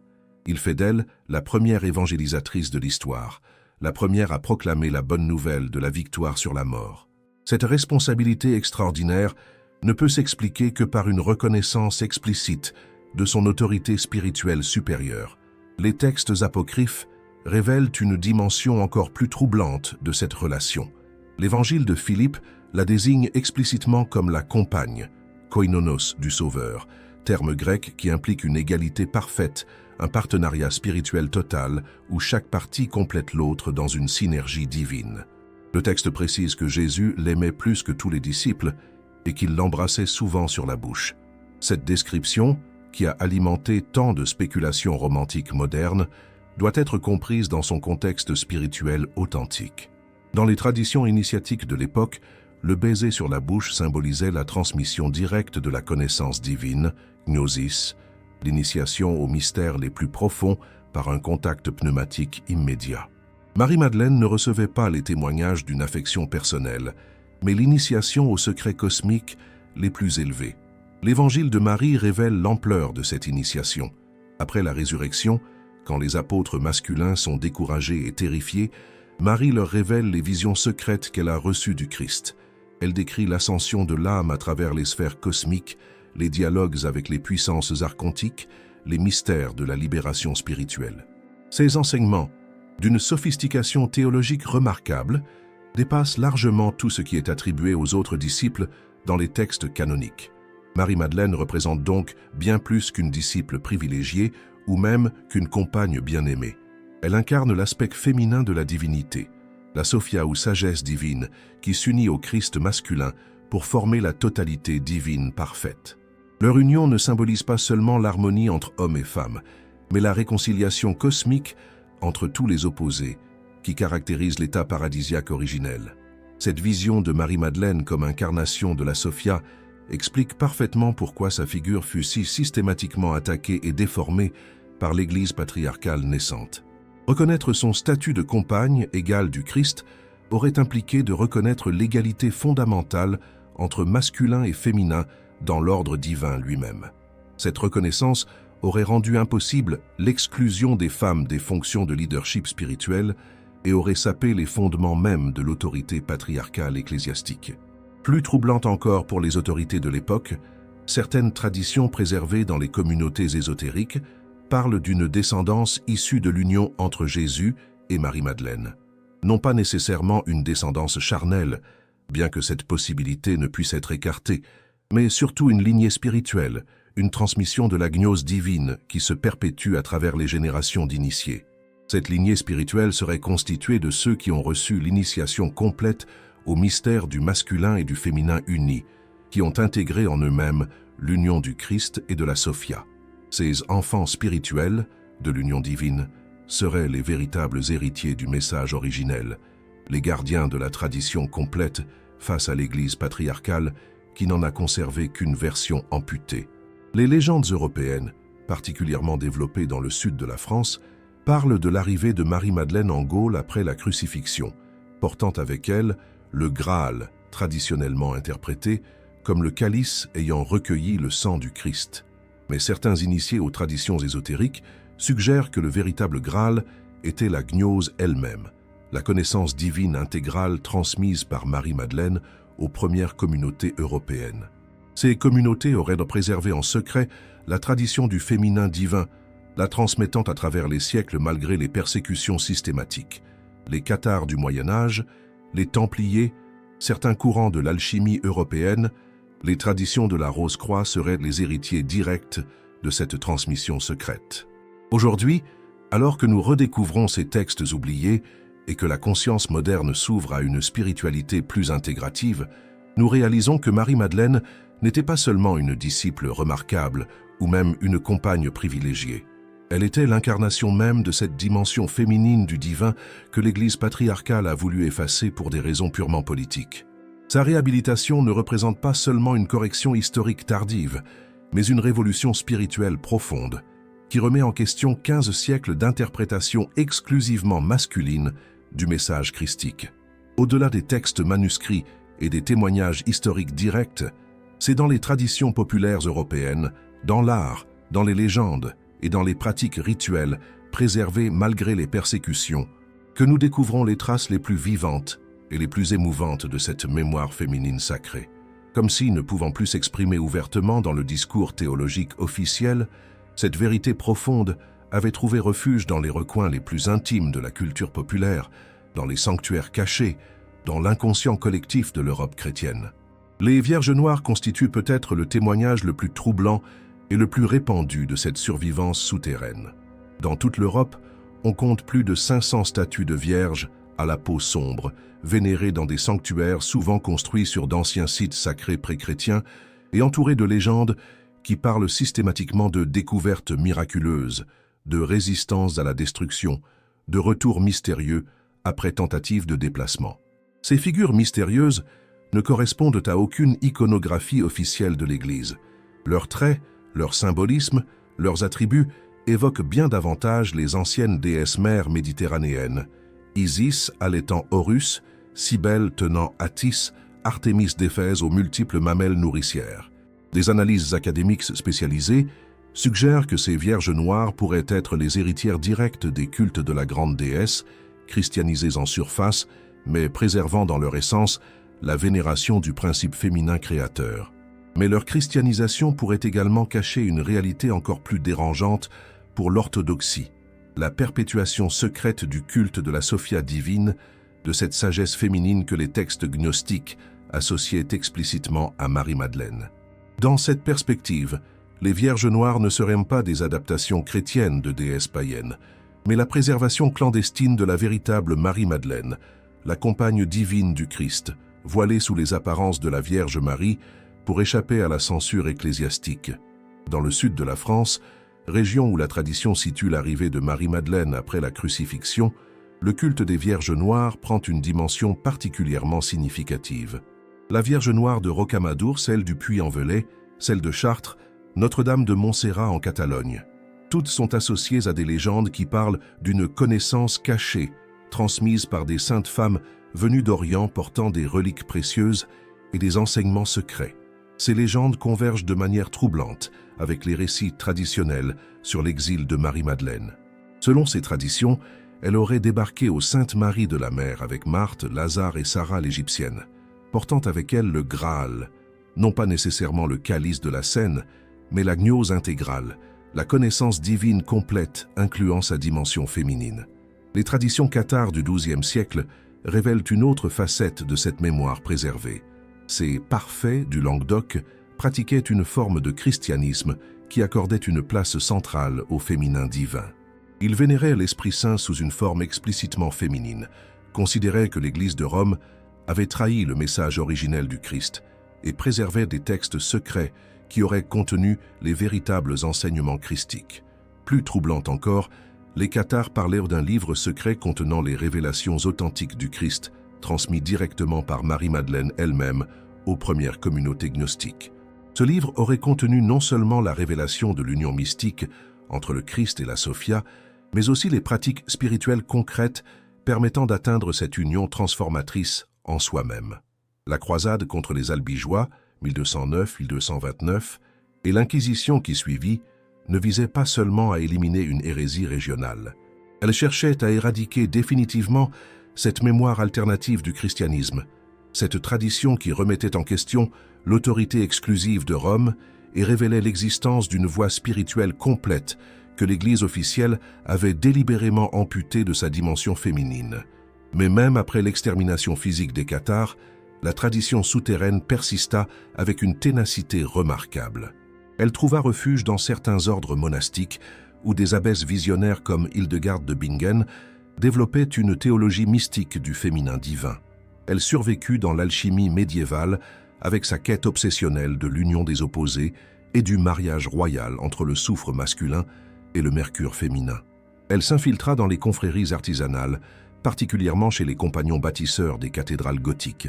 Il fait d'elle la première évangélisatrice de l'histoire, la première à proclamer la bonne nouvelle de la victoire sur la mort. Cette responsabilité extraordinaire ne peut s'expliquer que par une reconnaissance explicite de son autorité spirituelle supérieure. Les textes apocryphes révèlent une dimension encore plus troublante de cette relation. L'évangile de Philippe la désigne explicitement comme la compagne, koinonos du Sauveur, terme grec qui implique une égalité parfaite, un partenariat spirituel total où chaque partie complète l'autre dans une synergie divine. Le texte précise que Jésus l'aimait plus que tous les disciples et qu'il l'embrassait souvent sur la bouche. Cette description, qui a alimenté tant de spéculations romantiques modernes, doit être comprise dans son contexte spirituel authentique. Dans les traditions initiatiques de l'époque, le baiser sur la bouche symbolisait la transmission directe de la connaissance divine, gnosis, l'initiation aux mystères les plus profonds par un contact pneumatique immédiat. Marie-Madeleine ne recevait pas les témoignages d'une affection personnelle, mais l'initiation aux secrets cosmiques les plus élevés. L'évangile de Marie révèle l'ampleur de cette initiation. Après la résurrection, quand les apôtres masculins sont découragés et terrifiés, Marie leur révèle les visions secrètes qu'elle a reçues du Christ. Elle décrit l'ascension de l'âme à travers les sphères cosmiques, les dialogues avec les puissances archontiques, les mystères de la libération spirituelle. Ces enseignements, d'une sophistication théologique remarquable, dépassent largement tout ce qui est attribué aux autres disciples dans les textes canoniques. Marie-Madeleine représente donc bien plus qu'une disciple privilégiée ou même qu'une compagne bien-aimée. Elle incarne l'aspect féminin de la divinité, la Sophia ou sagesse divine, qui s'unit au Christ masculin pour former la totalité divine parfaite. Leur union ne symbolise pas seulement l'harmonie entre hommes et femmes, mais la réconciliation cosmique entre tous les opposés, qui caractérise l'état paradisiaque originel. Cette vision de Marie-Madeleine comme incarnation de la Sophia explique parfaitement pourquoi sa figure fut si systématiquement attaquée et déformée par l'Église patriarcale naissante. Reconnaître son statut de compagne égale du Christ aurait impliqué de reconnaître l'égalité fondamentale entre masculin et féminin dans l'ordre divin lui-même. Cette reconnaissance aurait rendu impossible l'exclusion des femmes des fonctions de leadership spirituel et aurait sapé les fondements mêmes de l'autorité patriarcale ecclésiastique. Plus troublante encore pour les autorités de l'époque, certaines traditions préservées dans les communautés ésotériques parlent d'une descendance issue de l'union entre Jésus et Marie-Madeleine. Non pas nécessairement une descendance charnelle, bien que cette possibilité ne puisse être écartée, mais surtout une lignée spirituelle, une transmission de la gnose divine qui se perpétue à travers les générations d'initiés. Cette lignée spirituelle serait constituée de ceux qui ont reçu l'initiation complète au mystère du masculin et du féminin unis, qui ont intégré en eux-mêmes l'union du Christ et de la Sophia. Ces enfants spirituels de l'union divine seraient les véritables héritiers du message originel, les gardiens de la tradition complète face à l'Église patriarcale qui n'en a conservé qu'une version amputée. Les légendes européennes, particulièrement développées dans le sud de la France, parlent de l'arrivée de Marie-Madeleine en Gaule après la crucifixion, portant avec elle le Graal, traditionnellement interprété comme le calice ayant recueilli le sang du Christ. Mais certains initiés aux traditions ésotériques suggèrent que le véritable Graal était la gnose elle-même, la connaissance divine intégrale transmise par Marie-Madeleine aux premières communautés européennes. Ces communautés auraient préservé en secret la tradition du féminin divin, la transmettant à travers les siècles malgré les persécutions systématiques. Les cathares du Moyen-Âge, les Templiers, certains courants de l'alchimie européenne, les traditions de la Rose-Croix seraient les héritiers directs de cette transmission secrète. Aujourd'hui, alors que nous redécouvrons ces textes oubliés et que la conscience moderne s'ouvre à une spiritualité plus intégrative, nous réalisons que Marie-Madeleine n'était pas seulement une disciple remarquable ou même une compagne privilégiée. Elle était l'incarnation même de cette dimension féminine du divin que l'Église patriarcale a voulu effacer pour des raisons purement politiques. Sa réhabilitation ne représente pas seulement une correction historique tardive, mais une révolution spirituelle profonde, qui remet en question 15 siècles d'interprétation exclusivement masculine du message christique. Au-delà des textes manuscrits et des témoignages historiques directs, c'est dans les traditions populaires européennes, dans l'art, dans les légendes et dans les pratiques rituelles préservées malgré les persécutions, que nous découvrons les traces les plus vivantes et les plus émouvantes de cette mémoire féminine sacrée. Comme si, ne pouvant plus s'exprimer ouvertement dans le discours théologique officiel, cette vérité profonde avait trouvé refuge dans les recoins les plus intimes de la culture populaire, dans les sanctuaires cachés, dans l'inconscient collectif de l'Europe chrétienne. Les Vierges Noires constituent peut-être le témoignage le plus troublant et le plus répandu de cette survivance souterraine. Dans toute l'Europe, on compte plus de 500 statues de vierges à la peau sombre, vénérées dans des sanctuaires souvent construits sur d'anciens sites sacrés pré-chrétiens et entourés de légendes qui parlent systématiquement de découvertes miraculeuses, de résistance à la destruction, de retours mystérieux après tentative de déplacement. Ces figures mystérieuses ne correspondent à aucune iconographie officielle de l'Église. Leurs traits, leur symbolisme, leurs attributs évoquent bien davantage les anciennes déesses mères méditerranéennes, Isis allaitant Horus, Cybèle tenant Attis, Artémis d'Éphèse aux multiples mamelles nourricières. Des analyses académiques spécialisées suggèrent que ces Vierges Noires pourraient être les héritières directes des cultes de la grande déesse, christianisées en surface, mais préservant dans leur essence la vénération du principe féminin créateur. Mais leur christianisation pourrait également cacher une réalité encore plus dérangeante pour l'orthodoxie, la perpétuation secrète du culte de la Sophia divine, de cette sagesse féminine que les textes gnostiques associaient explicitement à Marie-Madeleine. Dans cette perspective, Les Vierges Noires ne seraient pas des adaptations chrétiennes de déesses païennes, mais la préservation clandestine de la véritable Marie-Madeleine, la compagne divine du Christ, voilée sous les apparences de la Vierge Marie pour échapper à la censure ecclésiastique. Dans le sud de la France, région où la tradition situe l'arrivée de Marie-Madeleine après la crucifixion, le culte des Vierges Noires prend une dimension particulièrement significative. La Vierge Noire de Rocamadour, celle du Puy-en-Velay, celle de Chartres, Notre-Dame de Montserrat en Catalogne. Toutes sont associées à des légendes qui parlent d'une connaissance cachée, transmise par des saintes femmes venues d'Orient portant des reliques précieuses et des enseignements secrets. Ces légendes convergent de manière troublante avec les récits traditionnels sur l'exil de Marie-Madeleine. Selon ces traditions, elle aurait débarqué aux Saintes Maries de la Mer avec Marthe, Lazare et Sarah l'Égyptienne, portant avec elle le Graal, non pas nécessairement le calice de la Seine, mais la gnose intégrale, la connaissance divine complète incluant sa dimension féminine. Les traditions cathares du XIIe siècle révèlent une autre facette de cette mémoire préservée. Ces parfaits du Languedoc pratiquaient une forme de christianisme qui accordait une place centrale au féminin divin. Ils vénéraient l'Esprit Saint sous une forme explicitement féminine, considéraient que l'Église de Rome avait trahi le message originel du Christ et préservait des textes secrets qui auraient contenu les véritables enseignements christiques. Plus troublant encore, les cathares parlèrent d'un livre secret contenant les révélations authentiques du Christ, transmis directement par Marie-Madeleine elle-même aux premières communautés gnostiques. Ce livre aurait contenu non seulement la révélation de l'union mystique entre le Christ et la Sophia, mais aussi les pratiques spirituelles concrètes permettant d'atteindre cette union transformatrice en soi-même. La croisade contre les Albigeois, 1209-1229, et l'Inquisition qui suivit ne visaient pas seulement à éliminer une hérésie régionale. Elles cherchaient à éradiquer définitivement cette mémoire alternative du christianisme, cette tradition qui remettait en question l'autorité exclusive de Rome et révélait l'existence d'une voie spirituelle complète que l'Église officielle avait délibérément amputée de sa dimension féminine. Mais même après l'extermination physique des cathares, la tradition souterraine persista avec une ténacité remarquable. Elle trouva refuge dans certains ordres monastiques où des abbesses visionnaires comme Hildegarde de Bingen développaient une théologie mystique du féminin divin. Elle survécut dans l'alchimie médiévale avec sa quête obsessionnelle de l'union des opposés et du mariage royal entre le soufre masculin et le mercure féminin. Elle s'infiltra dans les confréries artisanales, particulièrement chez les compagnons bâtisseurs des cathédrales gothiques.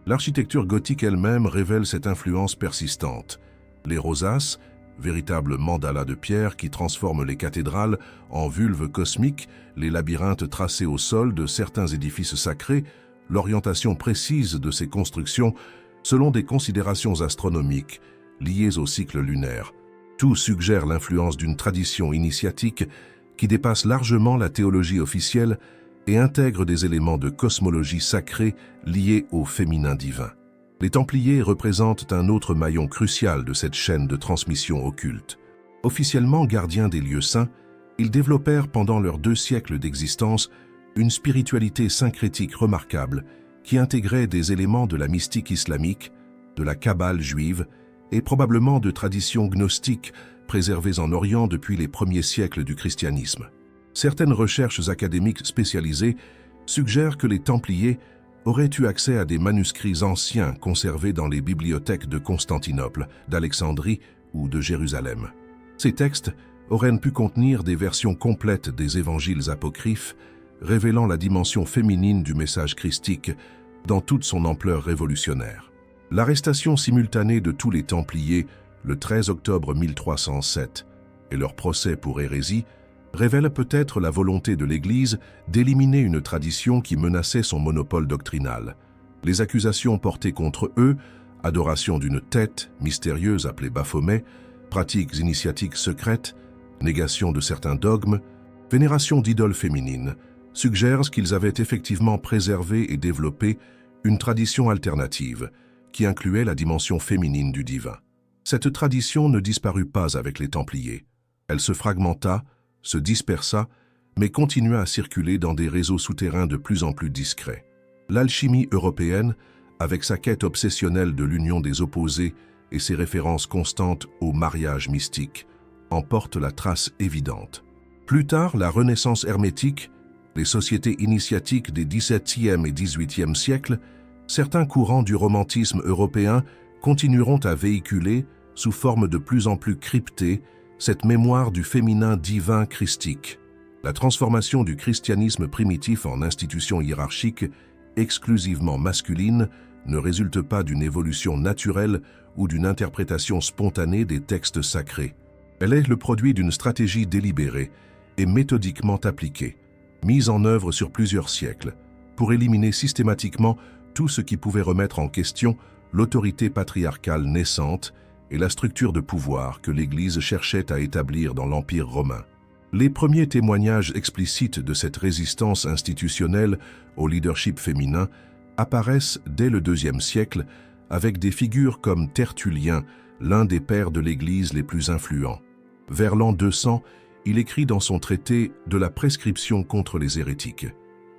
L'architecture gothique elle-même révèle cette influence persistante. Les rosaces, véritables mandalas de pierre qui transforment les cathédrales en vulves cosmiques, les labyrinthes tracés au sol de certains édifices sacrés, l'orientation précise de ces constructions selon des considérations astronomiques liées au cycle lunaire. Tout suggère l'influence d'une tradition initiatique qui dépasse largement la théologie officielle et intègre des éléments de cosmologie sacrée liés au féminin divin. Les Templiers représentent un autre maillon crucial de cette chaîne de transmission occulte. Officiellement gardiens des lieux saints, ils développèrent pendant leurs 2 siècles d'existence une spiritualité syncrétique remarquable qui intégrait des éléments de la mystique islamique, de la Kabbale juive et probablement de traditions gnostiques préservées en Orient depuis les premiers siècles du christianisme. Certaines recherches académiques spécialisées suggèrent que les Templiers auraient eu accès à des manuscrits anciens conservés dans les bibliothèques de Constantinople, d'Alexandrie ou de Jérusalem. Ces textes auraient pu contenir des versions complètes des évangiles apocryphes, révélant la dimension féminine du message christique dans toute son ampleur révolutionnaire. L'arrestation simultanée de tous les Templiers le 13 octobre 1307 et leur procès pour hérésie révèle peut-être la volonté de l'Église d'éliminer une tradition qui menaçait son monopole doctrinal. Les accusations portées contre eux, adoration d'une tête mystérieuse appelée Baphomet, pratiques initiatiques secrètes, négation de certains dogmes, vénération d'idoles féminines, suggèrent qu'ils avaient effectivement préservé et développé une tradition alternative qui incluait la dimension féminine du divin. Cette tradition ne disparut pas avec les Templiers. Elle se fragmenta, se dispersa, mais continua à circuler dans des réseaux souterrains de plus en plus discrets. L'alchimie européenne, avec sa quête obsessionnelle de l'union des opposés et ses références constantes au mariage mystique en portent la trace évidente. Plus tard, la Renaissance hermétique, les sociétés initiatiques des XVIIe et XVIIIe siècles, certains courants du romantisme européen continueront à véhiculer, sous forme de plus en plus cryptée, cette mémoire du féminin divin christique. La transformation du christianisme primitif en institution hiérarchique exclusivement masculine ne résulte pas d'une évolution naturelle ou d'une interprétation spontanée des textes sacrés. Elle est le produit d'une stratégie délibérée et méthodiquement appliquée, mise en œuvre sur plusieurs siècles, pour éliminer systématiquement tout ce qui pouvait remettre en question l'autorité patriarcale naissante et la structure de pouvoir que l'Église cherchait à établir dans l'Empire romain. Les premiers témoignages explicites de cette résistance institutionnelle au leadership féminin apparaissent dès le IIe siècle avec des figures comme Tertullien, l'un des pères de l'Église les plus influents. Vers l'an 200, il écrit dans son traité de la prescription contre les hérétiques.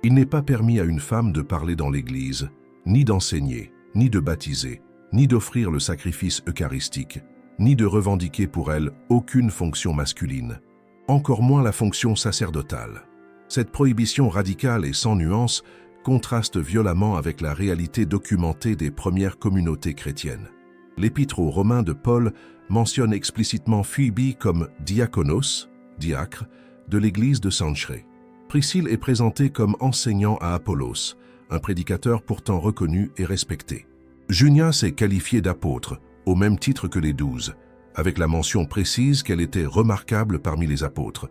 Il n'est pas permis à une femme de parler dans l'Église, ni d'enseigner, ni de baptiser, ni d'offrir le sacrifice eucharistique, ni de revendiquer pour elle aucune fonction masculine, encore moins la fonction sacerdotale. Cette prohibition radicale et sans nuance contraste violemment avec la réalité documentée des premières communautés chrétiennes. L'Épître aux Romains de Paul mentionne explicitement Phoebe comme diakonos, diacre, de l'église de Cenchreae. Priscille est présentée comme enseignant à Apollos, un prédicateur pourtant reconnu et respecté. Junias est qualifiée d'apôtre, au même titre que les 12, avec la mention précise qu'elle était remarquable parmi les apôtres.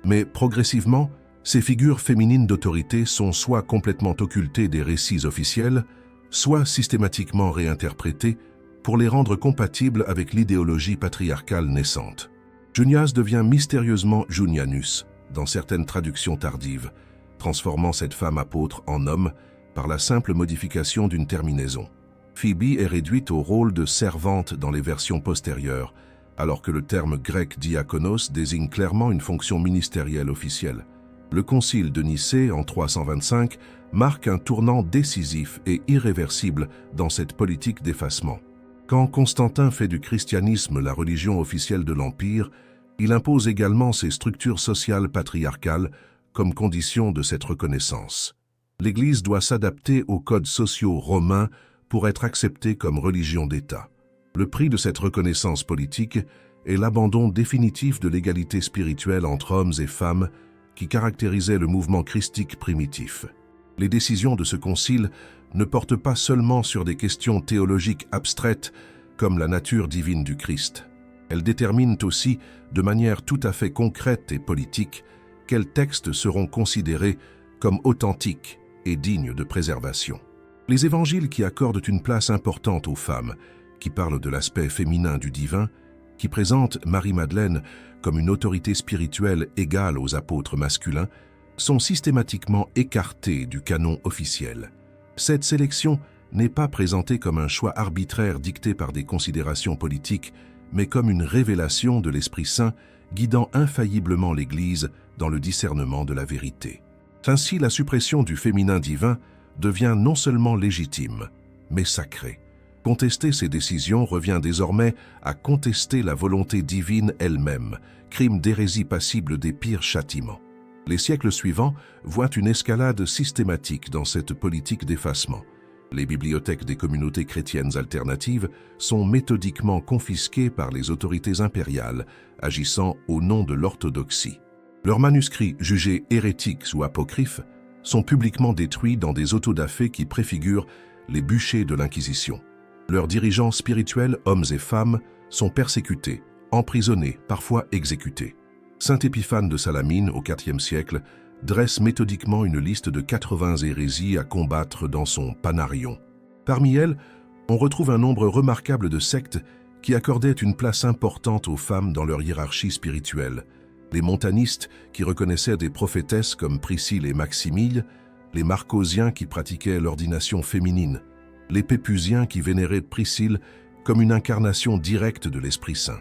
Mais progressivement, ces figures féminines d'autorité sont soit complètement occultées des récits officiels, soit systématiquement réinterprétées pour les rendre compatibles avec l'idéologie patriarcale naissante. Junias devient mystérieusement Junianus dans certaines traductions tardives, transformant cette femme apôtre en homme par la simple modification d'une terminaison. Phoebe est réduite au rôle de servante dans les versions postérieures, alors que le terme grec diakonos désigne clairement une fonction ministérielle officielle. Le concile de Nicée, en 325, marque un tournant décisif et irréversible dans cette politique d'effacement. Quand Constantin fait du christianisme la religion officielle de l'Empire, il impose également ses structures sociales patriarcales comme condition de cette reconnaissance. L'Église doit s'adapter aux codes sociaux romains pour être acceptée comme religion d'État. Le prix de cette reconnaissance politique est l'abandon définitif de l'égalité spirituelle entre hommes et femmes qui caractérisait le mouvement christique primitif. Les décisions de ce concile ne portent pas seulement sur des questions théologiques abstraites comme la nature divine du Christ. Elles déterminent aussi, de manière tout à fait concrète et politique, quels textes seront considérés comme authentiques et dignes de préservation. Les évangiles qui accordent une place importante aux femmes, qui parlent de l'aspect féminin du divin, qui présentent Marie-Madeleine comme une autorité spirituelle égale aux apôtres masculins, sont systématiquement écartés du canon officiel. Cette sélection n'est pas présentée comme un choix arbitraire dicté par des considérations politiques, mais comme une révélation de l'Esprit Saint guidant infailliblement l'Église dans le discernement de la vérité. Ainsi, la suppression du féminin divin devient non seulement légitime, mais sacrée. Contester ces décisions revient désormais à contester la volonté divine elle-même, crime d'hérésie passible des pires châtiments. Les siècles suivants voient une escalade systématique dans cette politique d'effacement. Les bibliothèques des communautés chrétiennes alternatives sont méthodiquement confisquées par les autorités impériales, agissant au nom de l'orthodoxie. Leurs manuscrits jugés hérétiques ou apocryphes sont publiquement détruits dans des autodafés qui préfigurent les bûchers de l'Inquisition. Leurs dirigeants spirituels, hommes et femmes, sont persécutés, emprisonnés, parfois exécutés. Saint Épiphane de Salamine, au IVe siècle, dresse méthodiquement une liste de 80 hérésies à combattre dans son Panarion. Parmi elles, on retrouve un nombre remarquable de sectes qui accordaient une place importante aux femmes dans leur hiérarchie spirituelle. Les montanistes qui reconnaissaient des prophétesses comme Priscille et Maximille, les marcosiens qui pratiquaient l'ordination féminine, les pépusiens qui vénéraient Priscille comme une incarnation directe de l'Esprit Saint.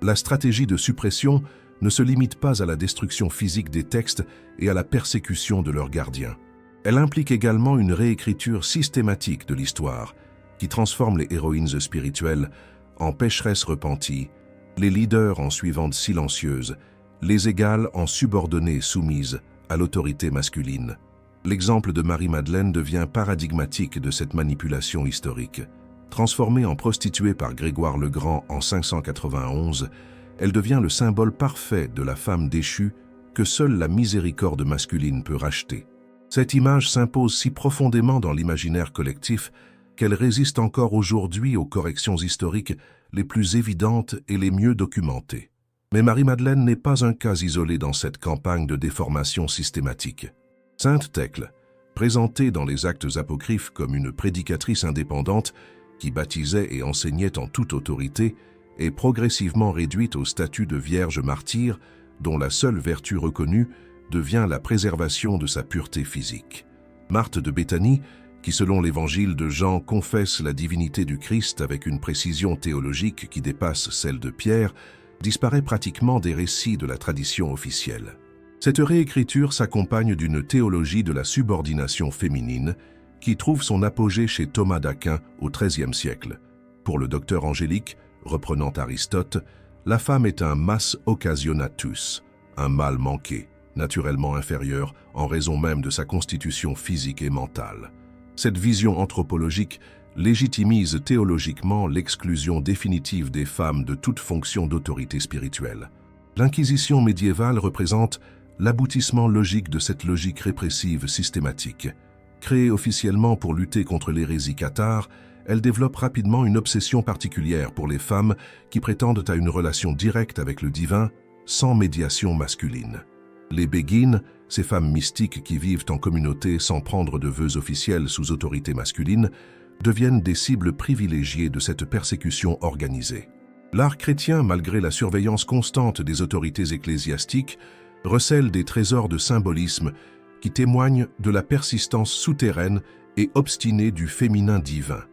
La stratégie de suppression ne se limite pas à la destruction physique des textes et à la persécution de leurs gardiens. Elle implique également une réécriture systématique de l'histoire, qui transforme les héroïnes spirituelles en pécheresses repenties, les leaders en suivantes silencieuses, les égales en subordonnées soumises à l'autorité masculine. L'exemple de Marie-Madeleine devient paradigmatique de cette manipulation historique. Transformée en prostituée par Grégoire le Grand en 591, elle devient le symbole parfait de la femme déchue que seule la miséricorde masculine peut racheter. Cette image s'impose si profondément dans l'imaginaire collectif qu'elle résiste encore aujourd'hui aux corrections historiques les plus évidentes et les mieux documentées. Mais Marie-Madeleine n'est pas un cas isolé dans cette campagne de déformation systématique. Sainte Thècle, présentée dans les actes apocryphes comme une prédicatrice indépendante qui baptisait et enseignait en toute autorité, est progressivement réduite au statut de vierge martyre dont la seule vertu reconnue devient la préservation de sa pureté physique. Marthe de Béthanie, qui selon l'évangile de Jean confesse la divinité du Christ avec une précision théologique qui dépasse celle de Pierre, disparaît pratiquement des récits de la tradition officielle. Cette réécriture s'accompagne d'une théologie de la subordination féminine qui trouve son apogée chez Thomas d'Aquin au XIIIe siècle. Pour le docteur Angélique, reprenant Aristote, la femme est un mas occasionatus, un mâle manqué, naturellement inférieur en raison même de sa constitution physique et mentale. Cette vision anthropologique légitimise théologiquement l'exclusion définitive des femmes de toute fonction d'autorité spirituelle. L'Inquisition médiévale représente l'aboutissement logique de cette logique répressive systématique. Créée officiellement pour lutter contre l'hérésie cathare, elle développe rapidement une obsession particulière pour les femmes qui prétendent à une relation directe avec le divin sans médiation masculine. Les béguines, ces femmes mystiques qui vivent en communauté sans prendre de vœux officiels sous autorité masculine, deviennent des cibles privilégiées de cette persécution organisée. L'art chrétien, malgré la surveillance constante des autorités ecclésiastiques, recèle des trésors de symbolisme qui témoignent de la persistance souterraine et obstinée du féminin divin.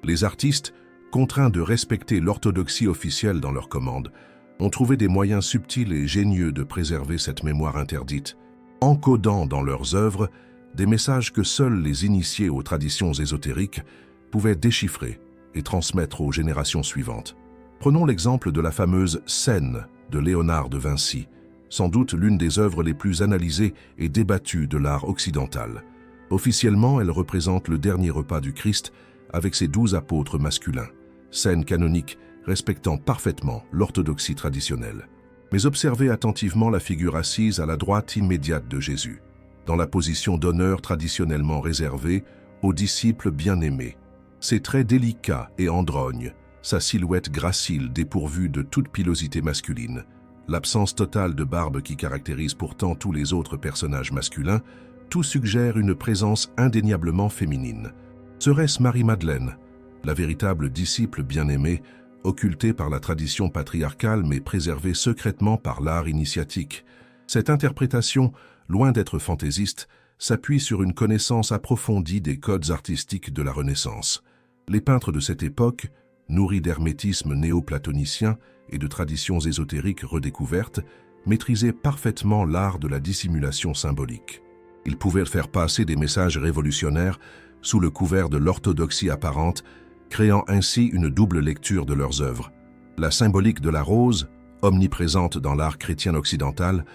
Les artistes, contraints de respecter l'orthodoxie officielle dans leurs commandes, ont trouvé des moyens subtils et génieux de préserver cette mémoire interdite, encodant dans leurs œuvres des messages que seuls les initiés aux traditions ésotériques pouvaient déchiffrer et transmettre aux générations suivantes. Prenons l'exemple de la fameuse Scène de Léonard de Vinci, sans doute l'une des œuvres les plus analysées et débattues de l'art occidental. Officiellement, elle représente le dernier repas du Christ avec ses 12 apôtres masculins, scène canonique respectant parfaitement l'orthodoxie traditionnelle. Mais observez attentivement la figure assise à la droite immédiate de Jésus, dans la position d'honneur traditionnellement réservée aux disciples bien-aimés. Ses traits délicats et andrognes, sa silhouette gracile dépourvue de toute pilosité masculine, l'absence totale de barbe qui caractérise pourtant tous les autres personnages masculins, tout suggère une présence indéniablement féminine. Serait-ce Marie-Madeleine, la véritable disciple bien-aimée, occultée par la tradition patriarcale mais préservée secrètement par l'art initiatique? Cette interprétation, loin d'être fantaisiste, s'appuie sur une connaissance approfondie des codes artistiques de la Renaissance. Les peintres de cette époque, nourris d'hermétisme néo-platonicien et de traditions ésotériques redécouvertes, maîtrisaient parfaitement l'art de la dissimulation symbolique. Ils pouvaient faire passer des messages révolutionnaires sous le couvert de l'orthodoxie apparente, créant ainsi une double lecture de leurs œuvres. La symbolique de la rose, omniprésente dans l'art chrétien occidental,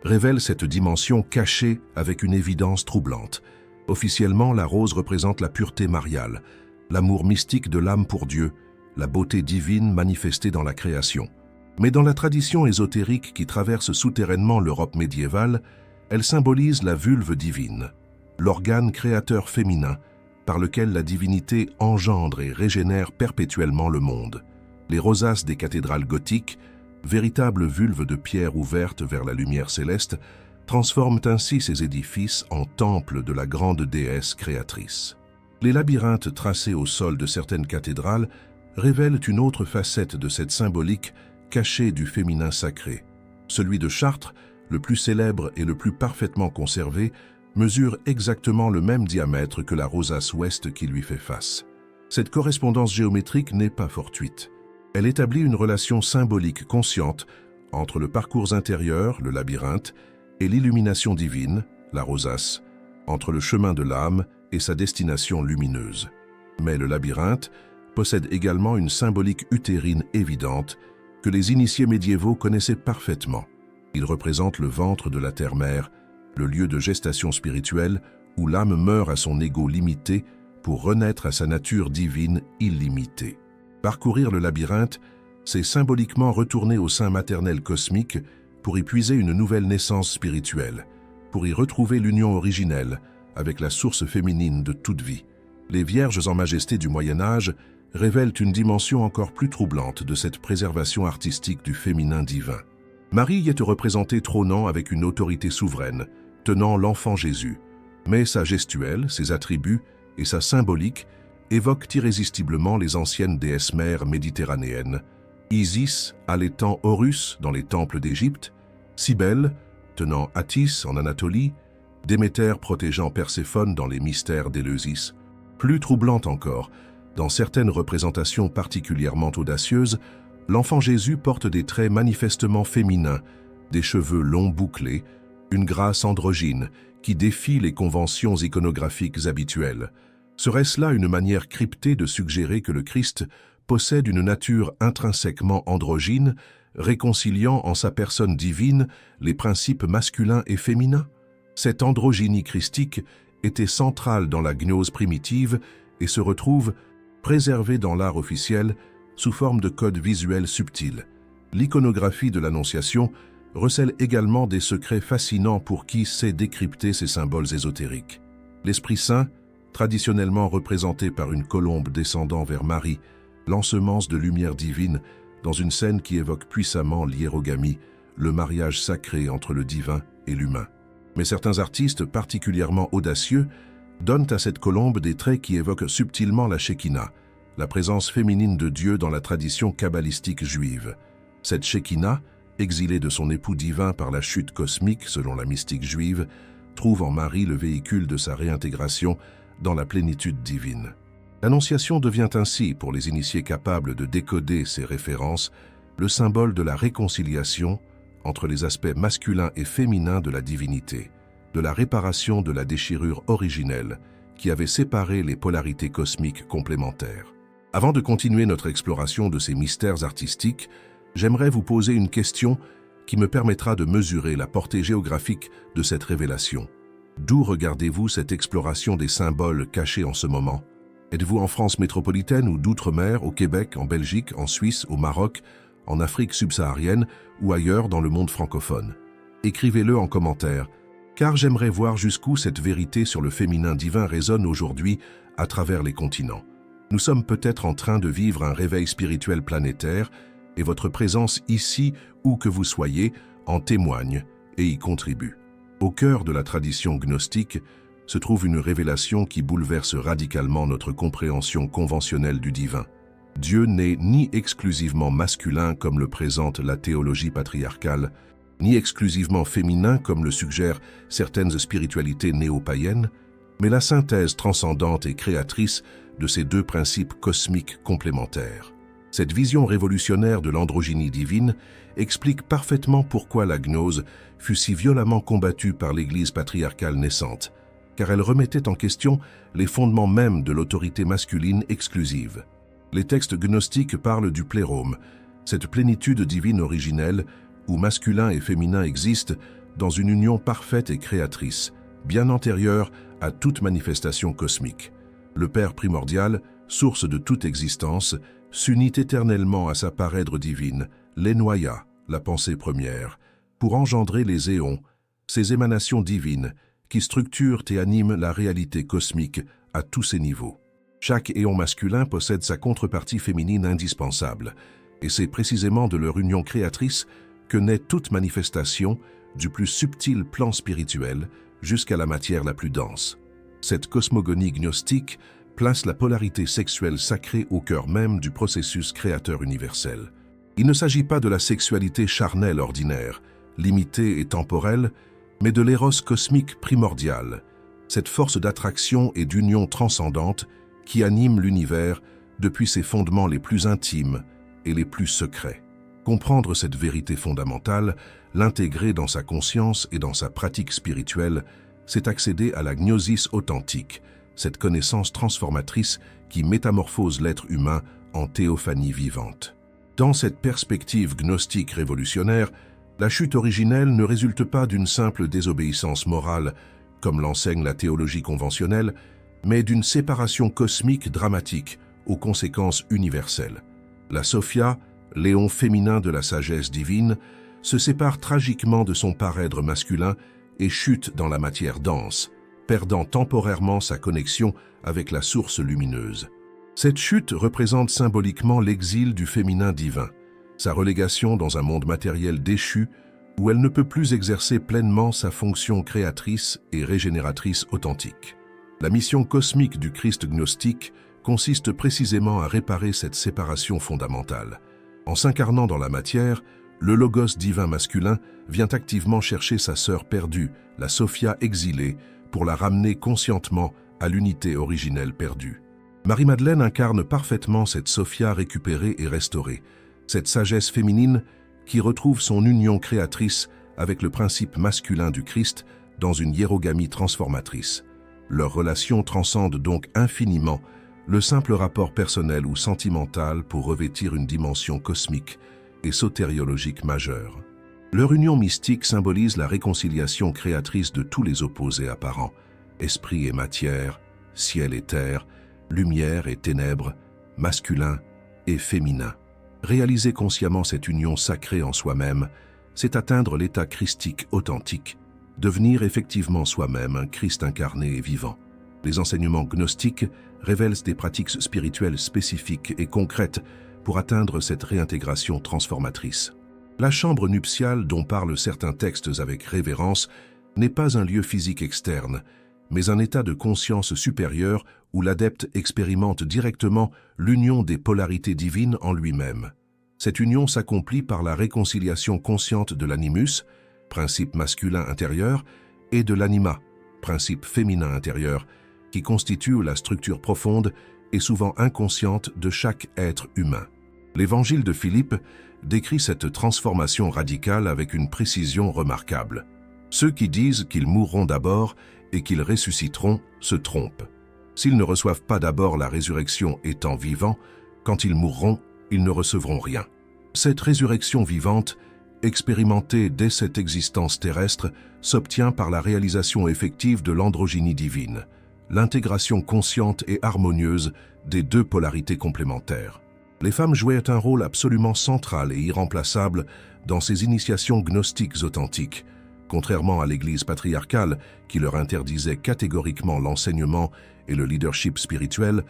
révèle cette dimension cachée avec une évidence troublante. Officiellement, la rose représente la pureté mariale, l'amour mystique de l'âme pour Dieu, la beauté divine manifestée dans la création. Mais dans la tradition ésotérique qui traverse souterrainement l'Europe médiévale, elle symbolise la vulve divine, l'organe créateur féminin par lequel la divinité engendre et régénère perpétuellement le monde. Les rosaces des cathédrales gothiques, véritables vulves de pierre ouvertes vers la lumière céleste, transforment ainsi ces édifices en temples de la grande déesse créatrice. Les labyrinthes tracés au sol de certaines cathédrales révèlent une autre facette de cette symbolique cachée du féminin sacré. Celui de Chartres, le plus célèbre et le plus parfaitement conservé, mesure exactement le même diamètre que la rosace ouest qui lui fait face. Cette correspondance géométrique n'est pas fortuite. Elle établit une relation symbolique consciente entre le parcours intérieur, le labyrinthe, et l'illumination divine, la rosace, entre le chemin de l'âme et sa destination lumineuse. Mais le labyrinthe, possède également une symbolique utérine évidente que les initiés médiévaux connaissaient parfaitement. Il représente le ventre de la terre-mère, le lieu de gestation spirituelle où l'âme meurt à son ego limité pour renaître à sa nature divine illimitée. Parcourir le labyrinthe, c'est symboliquement retourner au sein maternel cosmique pour y puiser une nouvelle naissance spirituelle, pour y retrouver l'union originelle avec la source féminine de toute vie. Les Vierges en majesté du Moyen-Âge révèlent une dimension encore plus troublante de cette préservation artistique du féminin divin. Marie y est représentée trônant avec une autorité souveraine, tenant l'enfant Jésus, mais sa gestuelle, ses attributs et sa symbolique évoquent irrésistiblement les anciennes déesses mères méditerranéennes, Isis allaitant Horus dans les temples d'Égypte, Cybèle tenant Attis en Anatolie, Déméter protégeant Perséphone dans les mystères d'Éleusis. Plus troublante encore, dans certaines représentations particulièrement audacieuses, l'enfant Jésus porte des traits manifestement féminins, des cheveux longs bouclés, une grâce androgyne qui défie les conventions iconographiques habituelles. Serait-ce là une manière cryptée de suggérer que le Christ possède une nature intrinsèquement androgyne, réconciliant en sa personne divine les principes masculins et féminins? Cette androgynie christique était centrale dans la gnose primitive et se retrouve préservée dans l'art officiel sous forme de codes visuels subtils. L'iconographie de l'Annonciation recèle également des secrets fascinants pour qui sait décrypter ces symboles ésotériques. L'Esprit Saint, traditionnellement représenté par une colombe descendant vers Marie, l'ensemence de lumière divine dans une scène qui évoque puissamment l'hiérogamie, le mariage sacré entre le divin et l'humain. Mais certains artistes particulièrement audacieux donnent à cette colombe des traits qui évoquent subtilement la Shekinah, la présence féminine de Dieu dans la tradition kabbalistique juive. Cette Shekinah, exilée de son époux divin par la chute cosmique selon la mystique juive, trouve en Marie le véhicule de sa réintégration dans la plénitude divine. L'Annonciation devient ainsi, pour les initiés capables de décoder ces références, le symbole de la réconciliation entre les aspects masculins et féminins de la divinité, de la réparation de la déchirure originelle qui avait séparé les polarités cosmiques complémentaires. Avant de continuer notre exploration de ces mystères artistiques, j'aimerais vous poser une question qui me permettra de mesurer la portée géographique de cette révélation. D'où regardez-vous cette exploration des symboles cachés en ce moment? Êtes-vous en France métropolitaine ou d'outre-mer, au Québec, en Belgique, en Suisse, au Maroc, en Afrique subsaharienne ou ailleurs dans le monde francophone? Écrivez-le en commentaire, car j'aimerais voir jusqu'où cette vérité sur le féminin divin résonne aujourd'hui à travers les continents. Nous sommes peut-être en train de vivre un réveil spirituel planétaire et votre présence ici, où que vous soyez, en témoigne et y contribue. Au cœur de la tradition gnostique se trouve une révélation qui bouleverse radicalement notre compréhension conventionnelle du divin. Dieu n'est ni exclusivement masculin comme le présente la théologie patriarcale, ni exclusivement féminin comme le suggèrent certaines spiritualités néo-païennes, mais la synthèse transcendante et créatrice de ces deux principes cosmiques complémentaires. Cette vision révolutionnaire de l'androgynie divine explique parfaitement pourquoi la gnose fut si violemment combattue par l'Église patriarcale naissante, car elle remettait en question les fondements mêmes de l'autorité masculine exclusive. Les textes gnostiques parlent du plérôme, cette plénitude divine originelle où masculin et féminin existent dans une union parfaite et créatrice, bien antérieure à toute manifestation cosmique. Le Père primordial, source de toute existence, s'unit éternellement à sa parèdre divine, l'Enoia, la pensée première, pour engendrer les éons, ces émanations divines qui structurent et animent la réalité cosmique à tous ses niveaux. Chaque éon masculin possède sa contrepartie féminine indispensable, et c'est précisément de leur union créatrice que naît toute manifestation, du plus subtil plan spirituel jusqu'à la matière la plus dense. Cette cosmogonie gnostique place la polarité sexuelle sacrée au cœur même du processus créateur universel. Il ne s'agit pas de la sexualité charnelle ordinaire, limitée et temporelle, mais de l'éros cosmique primordial, cette force d'attraction et d'union transcendante qui anime l'univers depuis ses fondements les plus intimes et les plus secrets. Comprendre cette vérité fondamentale, l'intégrer dans sa conscience et dans sa pratique spirituelle, c'est accéder à la gnosis authentique, cette connaissance transformatrice qui métamorphose l'être humain en théophanie vivante. Dans cette perspective gnostique révolutionnaire, la chute originelle ne résulte pas d'une simple désobéissance morale, comme l'enseigne la théologie conventionnelle, mais d'une séparation cosmique dramatique aux conséquences universelles. La Sophia, l'éon féminin de la sagesse divine, se sépare tragiquement de son parèdre masculin et chute dans la matière dense, perdant temporairement sa connexion avec la source lumineuse. Cette chute représente symboliquement l'exil du féminin divin, sa relégation dans un monde matériel déchu où elle ne peut plus exercer pleinement sa fonction créatrice et régénératrice authentique. La mission cosmique du Christ gnostique consiste précisément à réparer cette séparation fondamentale. En s'incarnant dans la matière, le logos divin masculin vient activement chercher sa sœur perdue, la Sophia exilée, pour la ramener conscientement à l'unité originelle perdue. Marie-Madeleine incarne parfaitement cette Sophia récupérée et restaurée, cette sagesse féminine qui retrouve son union créatrice avec le principe masculin du Christ dans une hiérogamie transformatrice. Leur relation transcende donc infiniment le simple rapport personnel ou sentimental pour revêtir une dimension cosmique et sotériologique majeure. Leur union mystique symbolise la réconciliation créatrice de tous les opposés apparents, esprit et matière, ciel et terre, lumière et ténèbres, masculin et féminin. Réaliser consciemment cette union sacrée en soi-même, c'est atteindre l'état christique authentique, devenir effectivement soi-même un Christ incarné et vivant. Les enseignements gnostiques révèlent des pratiques spirituelles spécifiques et concrètes pour atteindre cette réintégration transformatrice. La chambre nuptiale dont parlent certains textes avec révérence n'est pas un lieu physique externe, mais un état de conscience supérieure où l'adepte expérimente directement l'union des polarités divines en lui-même. Cette union s'accomplit par la réconciliation consciente de l'animus, principe masculin intérieur, et de l'anima, principe féminin intérieur, qui constitue la structure profonde et souvent inconsciente de chaque être humain. L'Évangile de Philippe décrit cette transformation radicale avec une précision remarquable. Ceux qui disent qu'ils mourront d'abord et qu'ils ressusciteront se trompent. S'ils ne reçoivent pas d'abord la résurrection étant vivants, quand ils mourront, ils ne recevront rien. Cette résurrection vivante, expérimentée dès cette existence terrestre, s'obtient par la réalisation effective de l'androgynie divine, l'intégration consciente et harmonieuse des deux polarités complémentaires. Les femmes jouaient un rôle absolument central et irremplaçable dans ces initiations gnostiques authentiques, contrairement à l'Église patriarcale qui leur interdisait catégoriquement l'enseignement et le leadership spirituel.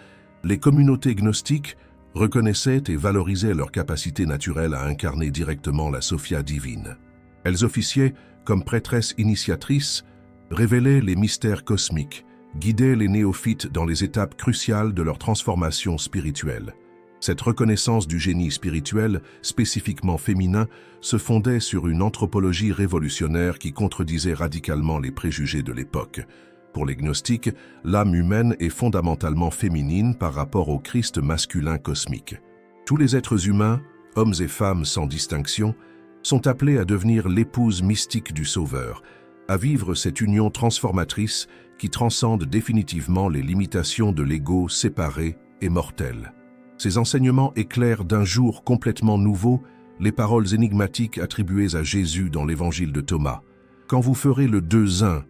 Les communautés gnostiques reconnaissaient et valorisaient leur capacité naturelle à incarner directement la Sophia divine. Elles officiaient comme prêtresses initiatrices, révélaient les mystères cosmiques, guidaient les néophytes dans les étapes cruciales de leur transformation spirituelle. Cette reconnaissance du génie spirituel, spécifiquement féminin, se fondait sur une anthropologie révolutionnaire qui contredisait radicalement les préjugés de l'époque. Pour les gnostiques, l'âme humaine est fondamentalement féminine par rapport au Christ masculin cosmique. Tous les êtres humains, hommes et femmes sans distinction, sont appelés à devenir l'épouse mystique du Sauveur, à vivre cette union transformatrice qui transcende définitivement les limitations de l'ego séparé et mortel. Ces enseignements éclairent d'un jour complètement nouveau les paroles énigmatiques attribuées à Jésus dans l'évangile de Thomas. Quand vous ferez le deux un,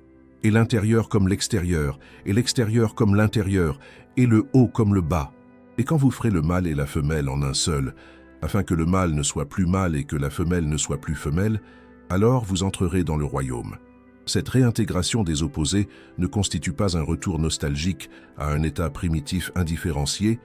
et l'intérieur comme l'extérieur, et l'extérieur comme l'intérieur, et le haut comme le bas, et quand vous ferez le mâle et la femelle en un seul, afin que le mâle ne soit plus mâle et que la femelle ne soit plus femelle, alors vous entrerez dans le royaume. Cette réintégration des opposés ne constitue pas un retour nostalgique à un état primitif indifférencié,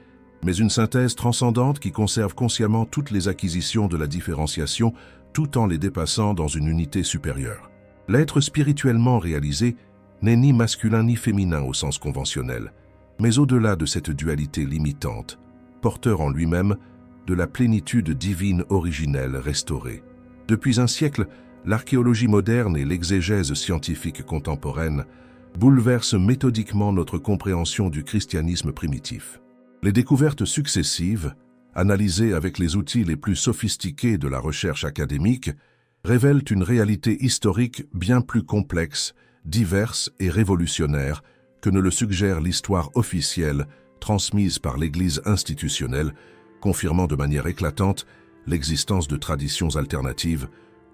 mais une synthèse transcendante qui conserve consciemment toutes les acquisitions de la différenciation tout en les dépassant dans une unité supérieure. L'être spirituellement réalisé n'est ni masculin ni féminin au sens conventionnel, mais au-delà de cette dualité limitante, porteur en lui-même de la plénitude divine originelle restaurée. Depuis un siècle, l'archéologie moderne et l'exégèse scientifique contemporaine bouleversent méthodiquement notre compréhension du christianisme primitif. Les découvertes successives, analysées avec les outils les plus sophistiqués de la recherche académique, révèlent une réalité historique bien plus complexe, diverse et révolutionnaire que ne le suggère l'histoire officielle transmise par l'Église institutionnelle, confirmant de manière éclatante l'existence de traditions alternatives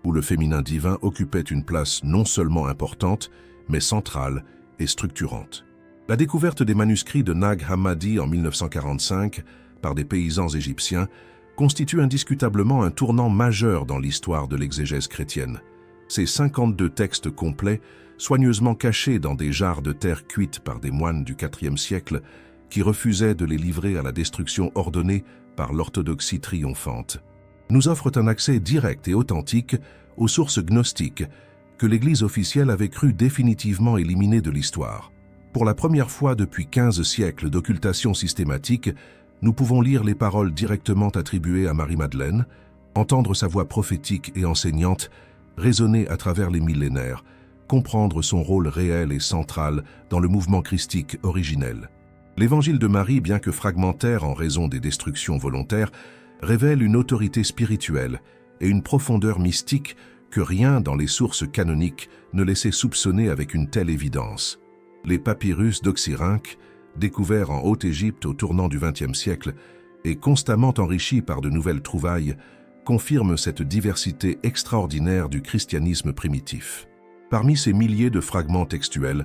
où le féminin divin occupait une place non seulement importante, mais centrale et structurante. La découverte des manuscrits de Nag Hammadi en 1945 par des paysans égyptiens constitue indiscutablement un tournant majeur dans l'histoire de l'exégèse chrétienne. Ces 52 textes complets, soigneusement cachés dans des jarres de terre cuite par des moines du IVe siècle, qui refusaient de les livrer à la destruction ordonnée par l'orthodoxie triomphante, nous offrent un accès direct et authentique aux sources gnostiques que l'Église officielle avait cru définitivement éliminer de l'histoire. Pour la première fois depuis 15 siècles d'occultation systématique, nous pouvons lire les paroles directement attribuées à Marie-Madeleine, entendre sa voix prophétique et enseignante résonner à travers les millénaires, comprendre son rôle réel et central dans le mouvement christique originel. L'Évangile de Marie, bien que fragmentaire en raison des destructions volontaires, révèle une autorité spirituelle et une profondeur mystique que rien dans les sources canoniques ne laissait soupçonner avec une telle évidence. Les papyrus d'Oxyrhynque, découverts en Haute-Égypte au tournant du XXe siècle et constamment enrichis par de nouvelles trouvailles, confirment cette diversité extraordinaire du christianisme primitif. Parmi ces milliers de fragments textuels,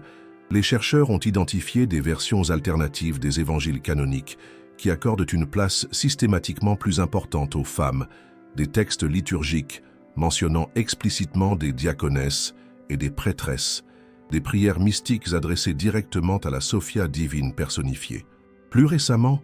les chercheurs ont identifié des versions alternatives des évangiles canoniques qui accordent une place systématiquement plus importante aux femmes, des textes liturgiques mentionnant explicitement des diaconesses et des prêtresses, des prières mystiques adressées directement à la Sophia divine personnifiée. Plus récemment,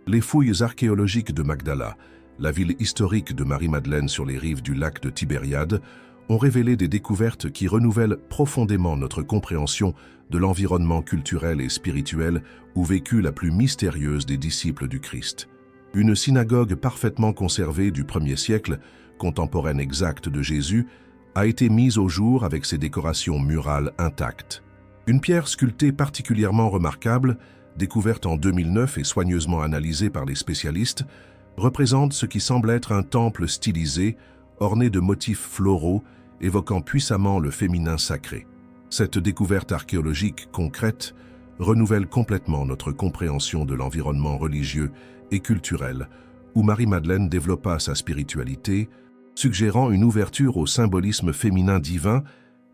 les fouilles archéologiques de Magdala, la ville historique de Marie-Madeleine sur les rives du lac de Tibériade, ont révélé des découvertes qui renouvellent profondément notre compréhension de l'environnement culturel et spirituel où vécut la plus mystérieuse des disciples du Christ. Une synagogue parfaitement conservée du 1er siècle, contemporaine exacte de Jésus, a été mise au jour avec ses décorations murales intactes. Une pierre sculptée particulièrement remarquable, découverte en 2009 et soigneusement analysée par les spécialistes, représente ce qui semble être un temple stylisé, orné de motifs floraux, évoquant puissamment le féminin sacré. Cette découverte archéologique concrète renouvelle complètement notre compréhension de l'environnement religieux et culturel où Marie-Madeleine développa sa spiritualité, suggérant une ouverture au symbolisme féminin divin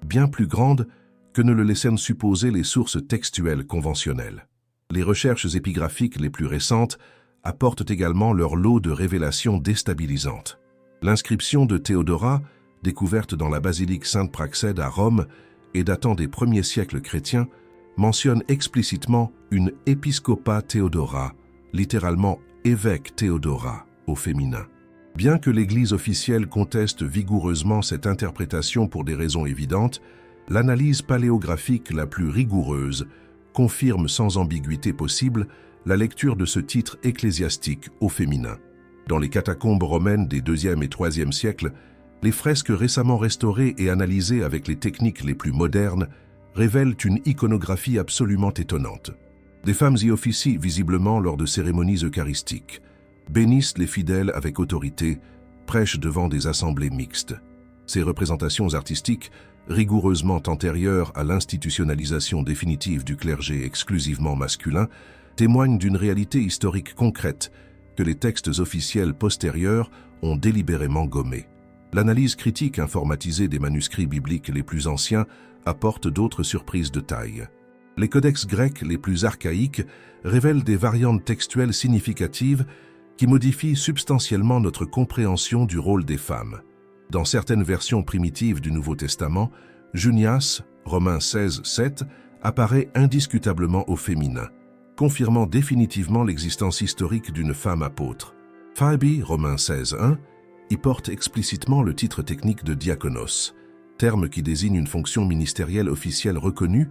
bien plus grande que ne le laissèrent supposer les sources textuelles conventionnelles. Les recherches épigraphiques les plus récentes apportent également leur lot de révélations déstabilisantes. L'inscription de Théodora, découverte dans la basilique Sainte-Praxède à Rome et datant des premiers siècles chrétiens, mentionne explicitement une Episcopa Théodora, littéralement évêque Théodora au féminin. Bien que l'Église officielle conteste vigoureusement cette interprétation pour des raisons évidentes, l'analyse paléographique la plus rigoureuse confirme sans ambiguïté possible la lecture de ce titre ecclésiastique au féminin. Dans les catacombes romaines des IIe et IIIe siècles, les fresques récemment restaurées et analysées avec les techniques les plus modernes révèlent une iconographie absolument étonnante. Des femmes y officient visiblement lors de cérémonies eucharistiques, bénissent les fidèles avec autorité, prêchent devant des assemblées mixtes. Ces représentations artistiques, rigoureusement antérieures à l'institutionnalisation définitive du clergé exclusivement masculin, témoignent d'une réalité historique concrète que les textes officiels postérieurs ont délibérément gommée. L'analyse critique informatisée des manuscrits bibliques les plus anciens apporte d'autres surprises de taille. Les codex grecs les plus archaïques révèlent des variantes textuelles significatives qui modifient substantiellement notre compréhension du rôle des femmes. Dans certaines versions primitives du Nouveau Testament, Junias, Romains 16, 7, apparaît indiscutablement au féminin, confirmant définitivement l'existence historique d'une femme apôtre. Phoebe, Romains 16, 1, y porte explicitement le titre technique de diaconos, terme qui désigne une fonction ministérielle officielle reconnue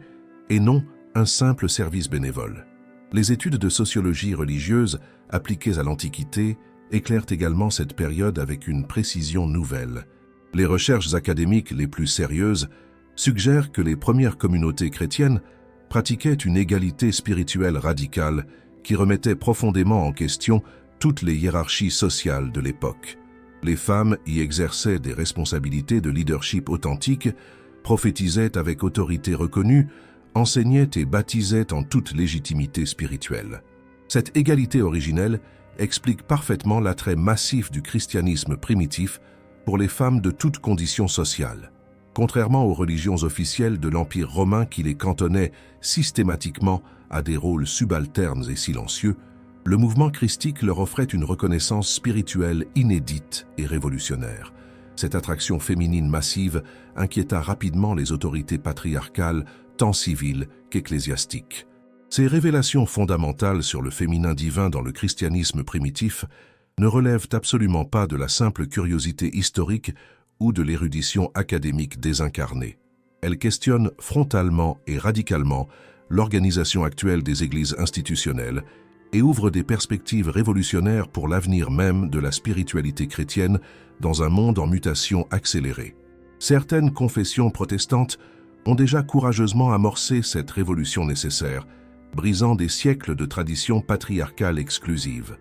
et non un simple service bénévole. Les études de sociologie religieuse appliquées à l'Antiquité éclairent également cette période avec une précision nouvelle. Les recherches académiques les plus sérieuses suggèrent que les premières communautés chrétiennes pratiquaient une égalité spirituelle radicale qui remettait profondément en question toutes les hiérarchies sociales de l'époque. Les femmes y exerçaient des responsabilités de leadership authentiques, prophétisaient avec autorité reconnue, enseignaient et baptisaient en toute légitimité spirituelle. Cette égalité originelle explique parfaitement l'attrait massif du christianisme primitif pour les femmes de toutes conditions sociales. Contrairement aux religions officielles de l'Empire romain qui les cantonnaient systématiquement à des rôles subalternes et silencieux, le mouvement christique leur offrait une reconnaissance spirituelle inédite et révolutionnaire. Cette attraction féminine massive inquiéta rapidement les autorités patriarcales, tant civiles qu'ecclésiastiques. Ces révélations fondamentales sur le féminin divin dans le christianisme primitif ne relèvent absolument pas de la simple curiosité historique ou de l'érudition académique désincarnée. Elles questionnent frontalement et radicalement l'organisation actuelle des églises institutionnelles et ouvrent des perspectives révolutionnaires pour l'avenir même de la spiritualité chrétienne dans un monde en mutation accélérée. Certaines confessions protestantes ont déjà courageusement amorcé cette révolution nécessaire, brisant des siècles de traditions patriarcales exclusives.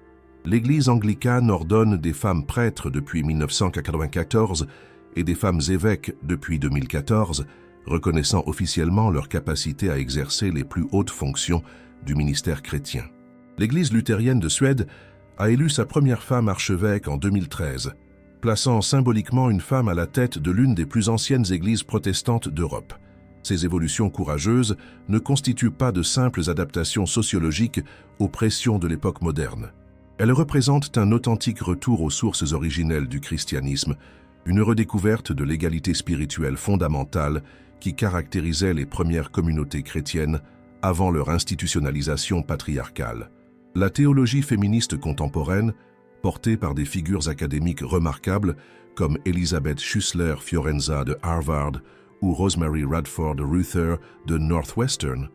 L'Église anglicane ordonne des femmes prêtres depuis 1994 et des femmes évêques depuis 2014, reconnaissant officiellement leur capacité à exercer les plus hautes fonctions du ministère chrétien. L'Église luthérienne de Suède a élu sa première femme archevêque en 2013, plaçant symboliquement une femme à la tête de l'une des plus anciennes églises protestantes d'Europe. Ces évolutions courageuses ne constituent pas de simples adaptations sociologiques aux pressions de l'époque moderne. Elles représentent un authentique retour aux sources originelles du christianisme, une redécouverte de l'égalité spirituelle fondamentale qui caractérisait les premières communautés chrétiennes avant leur institutionnalisation patriarcale. La théologie féministe contemporaine, portée par des figures académiques remarquables comme Elisabeth Schussler Fiorenza de Harvard ou Rosemary Radford Ruther de Northwestern,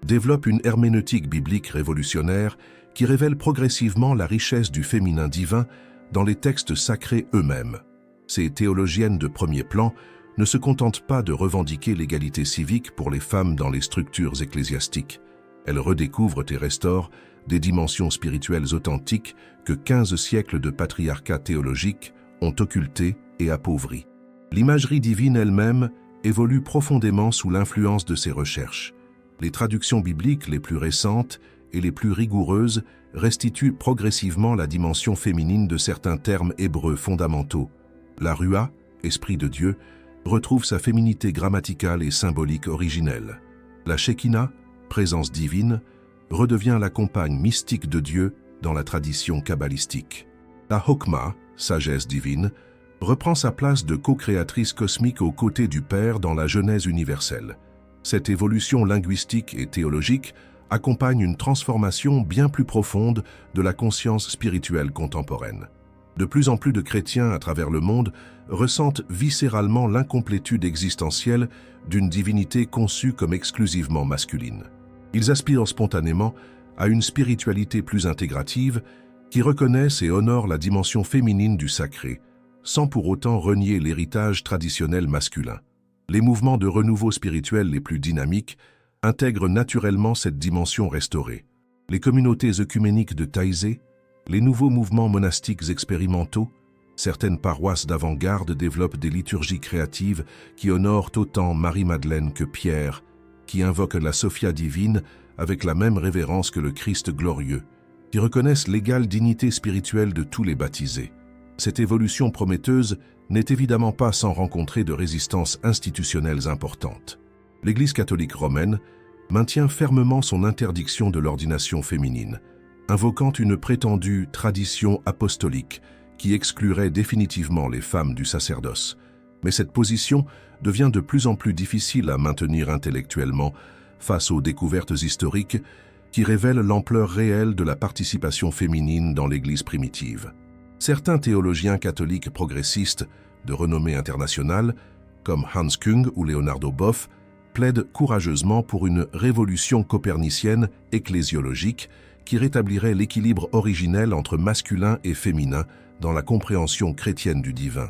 développe une herméneutique biblique révolutionnaire qui révèle progressivement la richesse du féminin divin dans les textes sacrés eux-mêmes. Ces théologiennes de premier plan ne se contentent pas de revendiquer l'égalité civique pour les femmes dans les structures ecclésiastiques. Elles redécouvrent et restaurent des dimensions spirituelles authentiques que 15 siècles de patriarcat théologique ont occultées et appauvries. L'imagerie divine elle-même évolue profondément sous l'influence de ces recherches. Les traductions bibliques les plus récentes et les plus rigoureuses restituent progressivement la dimension féminine de certains termes hébreux fondamentaux. La Ruah, esprit de Dieu, retrouve sa féminité grammaticale et symbolique originelle. La Shekinah, présence divine, redevient la compagne mystique de Dieu dans la tradition kabbalistique. La Hokmah, sagesse divine, reprend sa place de co-créatrice cosmique aux côtés du Père dans la Genèse universelle. Cette évolution linguistique et théologique accompagne une transformation bien plus profonde de la conscience spirituelle contemporaine. De plus en plus de chrétiens à travers le monde ressentent viscéralement l'incomplétude existentielle d'une divinité conçue comme exclusivement masculine. Ils aspirent spontanément à une spiritualité plus intégrative qui reconnaisse et honore la dimension féminine du sacré, sans pour autant renier l'héritage traditionnel masculin. Les mouvements de renouveau spirituel les plus dynamiques intègrent naturellement cette dimension restaurée. Les communautés œcuméniques de Taizé, les nouveaux mouvements monastiques expérimentaux, certaines paroisses d'avant-garde développent des liturgies créatives qui honorent autant Marie-Madeleine que Pierre, qui invoquent la Sophia divine avec la même révérence que le Christ glorieux, qui reconnaissent l'égale dignité spirituelle de tous les baptisés. Cette évolution prometteuse n'est évidemment pas sans rencontrer de résistances institutionnelles importantes. L'Église catholique romaine maintient fermement son interdiction de l'ordination féminine, invoquant une prétendue tradition apostolique qui exclurait définitivement les femmes du sacerdoce. Mais cette position devient de plus en plus difficile à maintenir intellectuellement face aux découvertes historiques qui révèlent l'ampleur réelle de la participation féminine dans l'Église primitive. Certains théologiens catholiques progressistes de renommée internationale, comme Hans Küng ou Leonardo Boff, plaident courageusement pour une révolution copernicienne ecclésiologique qui rétablirait l'équilibre originel entre masculin et féminin dans la compréhension chrétienne du divin.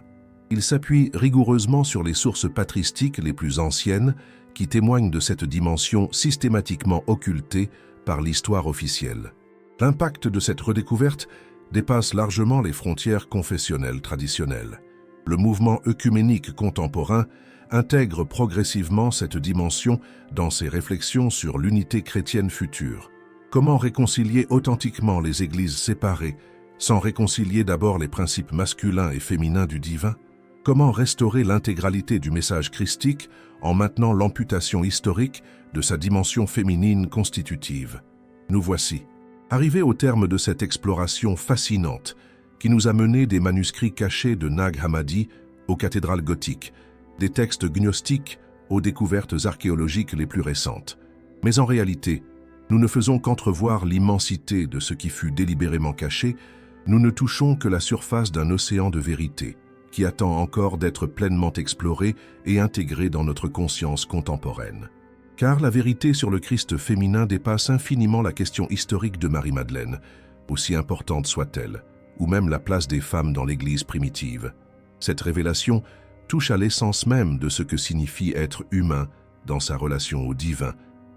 Il s'appuie rigoureusement sur les sources patristiques les plus anciennes qui témoignent de cette dimension systématiquement occultée par l'histoire officielle. L'impact de cette redécouverte dépasse largement les frontières confessionnelles traditionnelles. Le mouvement œcuménique contemporain intègre progressivement cette dimension dans ses réflexions sur l'unité chrétienne future. Comment réconcilier authentiquement les églises séparées, sans réconcilier d'abord les principes masculins et féminins du divin? Comment restaurer l'intégralité du message christique en maintenant l'amputation historique de sa dimension féminine constitutive? Nous voici, arrivés au terme de cette exploration fascinante qui nous a mené des manuscrits cachés de Nag Hammadi aux cathédrales gothiques, des textes gnostiques aux découvertes archéologiques les plus récentes. Mais en réalité, nous ne faisons qu'entrevoir l'immensité de ce qui fut délibérément caché, nous ne touchons que la surface d'un océan de vérité qui attend encore d'être pleinement exploré et intégré dans notre conscience contemporaine. Car la vérité sur le Christ féminin dépasse infiniment la question historique de Marie-Madeleine, aussi importante soit-elle, ou même la place des femmes dans l'Église primitive. Cette révélation touche à l'essence même de ce que signifie être humain dans sa relation au divin,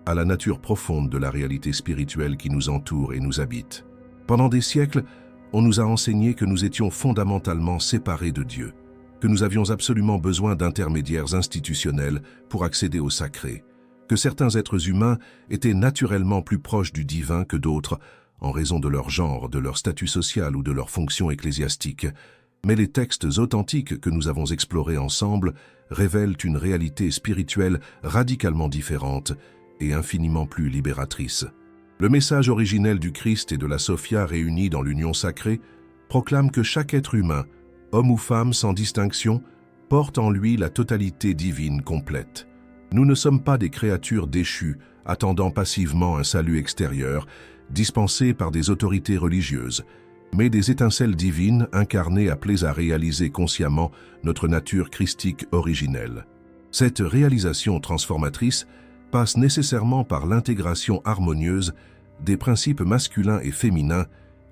à la nature profonde de la réalité spirituelle qui nous entoure et nous habite. Pendant des siècles, on nous a enseigné que nous étions fondamentalement séparés de Dieu, que nous avions absolument besoin d'intermédiaires institutionnels pour accéder au sacré, que certains êtres humains étaient naturellement plus proches du divin que d'autres, en raison de leur genre, de leur statut social ou de leur fonction ecclésiastique. Mais les textes authentiques que nous avons explorés ensemble révèlent une réalité spirituelle radicalement différente et infiniment plus libératrice. Le message originel du Christ et de la Sophia réunis dans l'union sacrée proclame que chaque être humain, homme ou femme sans distinction, porte en lui la totalité divine complète. Nous ne sommes pas des créatures déchues, attendant passivement un salut extérieur, dispensé par des autorités religieuses, mais des étincelles divines incarnées appelées à réaliser consciemment notre nature christique originelle. Cette réalisation transformatrice passe nécessairement par l'intégration harmonieuse des principes masculins et féminins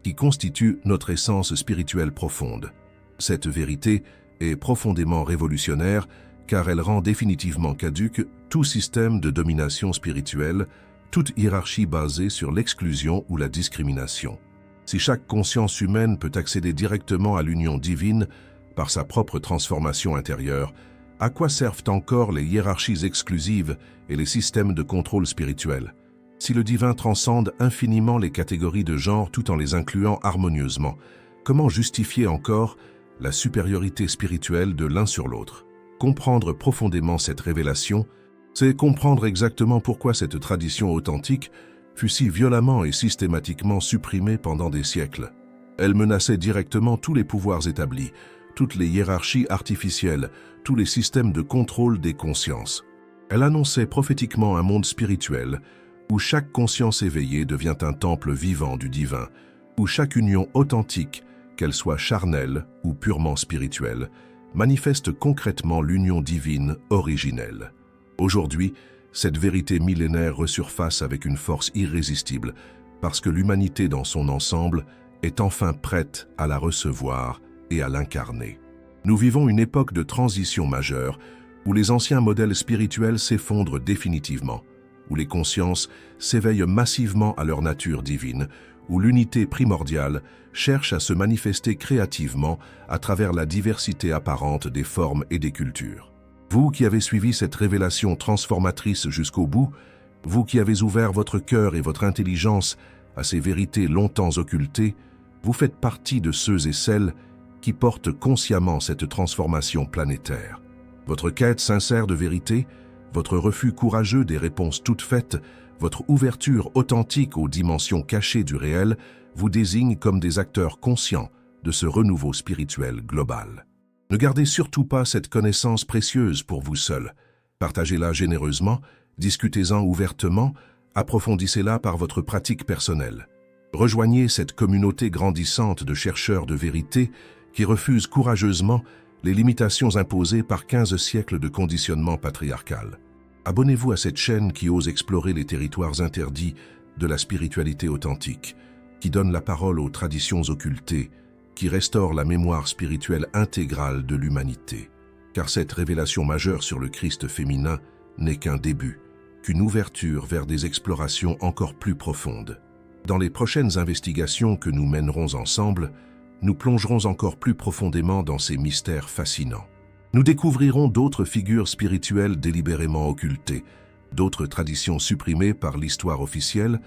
qui constituent notre essence spirituelle profonde. Cette vérité est profondément révolutionnaire car elle rend définitivement caduque tout système de domination spirituelle, toute hiérarchie basée sur l'exclusion ou la discrimination. Si chaque conscience humaine peut accéder directement à l'union divine par sa propre transformation intérieure, à quoi servent encore les hiérarchies exclusives et les systèmes de contrôle spirituel? Si le divin transcende infiniment les catégories de genre tout en les incluant harmonieusement, comment justifier encore la supériorité spirituelle de l'un sur l'autre? Comprendre profondément cette révélation, c'est comprendre exactement pourquoi cette tradition authentique fut si violemment et systématiquement supprimée pendant des siècles. Elle menaçait directement tous les pouvoirs établis, toutes les hiérarchies artificielles, tous les systèmes de contrôle des consciences. Elle annonçait prophétiquement un monde spirituel où chaque conscience éveillée devient un temple vivant du divin, où chaque union authentique, qu'elle soit charnelle ou purement spirituelle, manifeste concrètement l'union divine originelle. Aujourd'hui, cette vérité millénaire resurface avec une force irrésistible parce que l'humanité dans son ensemble est enfin prête à la recevoir et à l'incarner. Nous vivons une époque de transition majeure où les anciens modèles spirituels s'effondrent définitivement, où les consciences s'éveillent massivement à leur nature divine, où l'unité primordiale cherche à se manifester créativement à travers la diversité apparente des formes et des cultures. Vous qui avez suivi cette révélation transformatrice jusqu'au bout, vous qui avez ouvert votre cœur et votre intelligence à ces vérités longtemps occultées, vous faites partie de ceux et celles qui portent consciemment cette transformation planétaire. Votre quête sincère de vérité, votre refus courageux des réponses toutes faites, votre ouverture authentique aux dimensions cachées du réel vous désignent comme des acteurs conscients de ce renouveau spirituel global. Ne gardez surtout pas cette connaissance précieuse pour vous seul. Partagez-la généreusement, discutez-en ouvertement, approfondissez-la par votre pratique personnelle. Rejoignez cette communauté grandissante de chercheurs de vérité qui refusent courageusement les limitations imposées par 15 siècles de conditionnement patriarcal. Abonnez-vous à cette chaîne qui ose explorer les territoires interdits de la spiritualité authentique, qui donne la parole aux traditions occultées, qui restaure la mémoire spirituelle intégrale de l'humanité. Car cette révélation majeure sur le Christ féminin n'est qu'un début, qu'une ouverture vers des explorations encore plus profondes. Dans les prochaines investigations que nous mènerons ensemble, nous plongerons encore plus profondément dans ces mystères fascinants. Nous découvrirons d'autres figures spirituelles délibérément occultées, d'autres traditions supprimées par l'histoire officielle,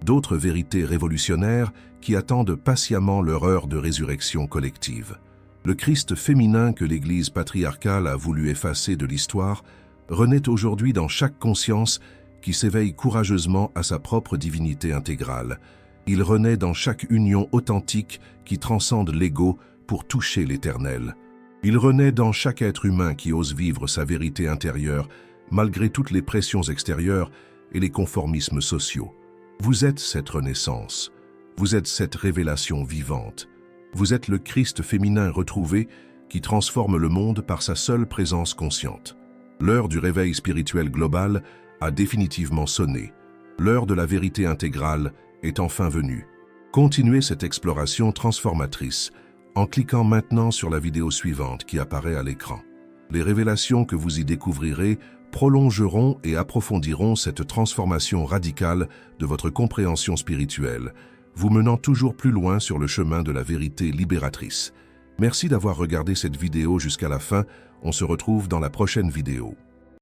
d'autres vérités révolutionnaires qui attendent patiemment leur heure de résurrection collective. Le Christ féminin que l'Église patriarcale a voulu effacer de l'histoire renaît aujourd'hui dans chaque conscience qui s'éveille courageusement à sa propre divinité intégrale. Il renaît dans chaque union authentique qui transcende l'ego pour toucher l'éternel. Il renaît dans chaque être humain qui ose vivre sa vérité intérieure malgré toutes les pressions extérieures et les conformismes sociaux. Vous êtes cette renaissance, vous êtes cette révélation vivante. Vous êtes le Christ féminin retrouvé qui transforme le monde par sa seule présence consciente. L'heure du réveil spirituel global a définitivement sonné. L'heure de la vérité intégrale est enfin venue. Continuez cette exploration transformatrice en cliquant maintenant sur la vidéo suivante qui apparaît à l'écran. Les révélations que vous y découvrirez prolongeront et approfondiront cette transformation radicale de votre compréhension spirituelle, vous menant toujours plus loin sur le chemin de la vérité libératrice. Merci d'avoir regardé cette vidéo jusqu'à la fin. On se retrouve dans la prochaine vidéo.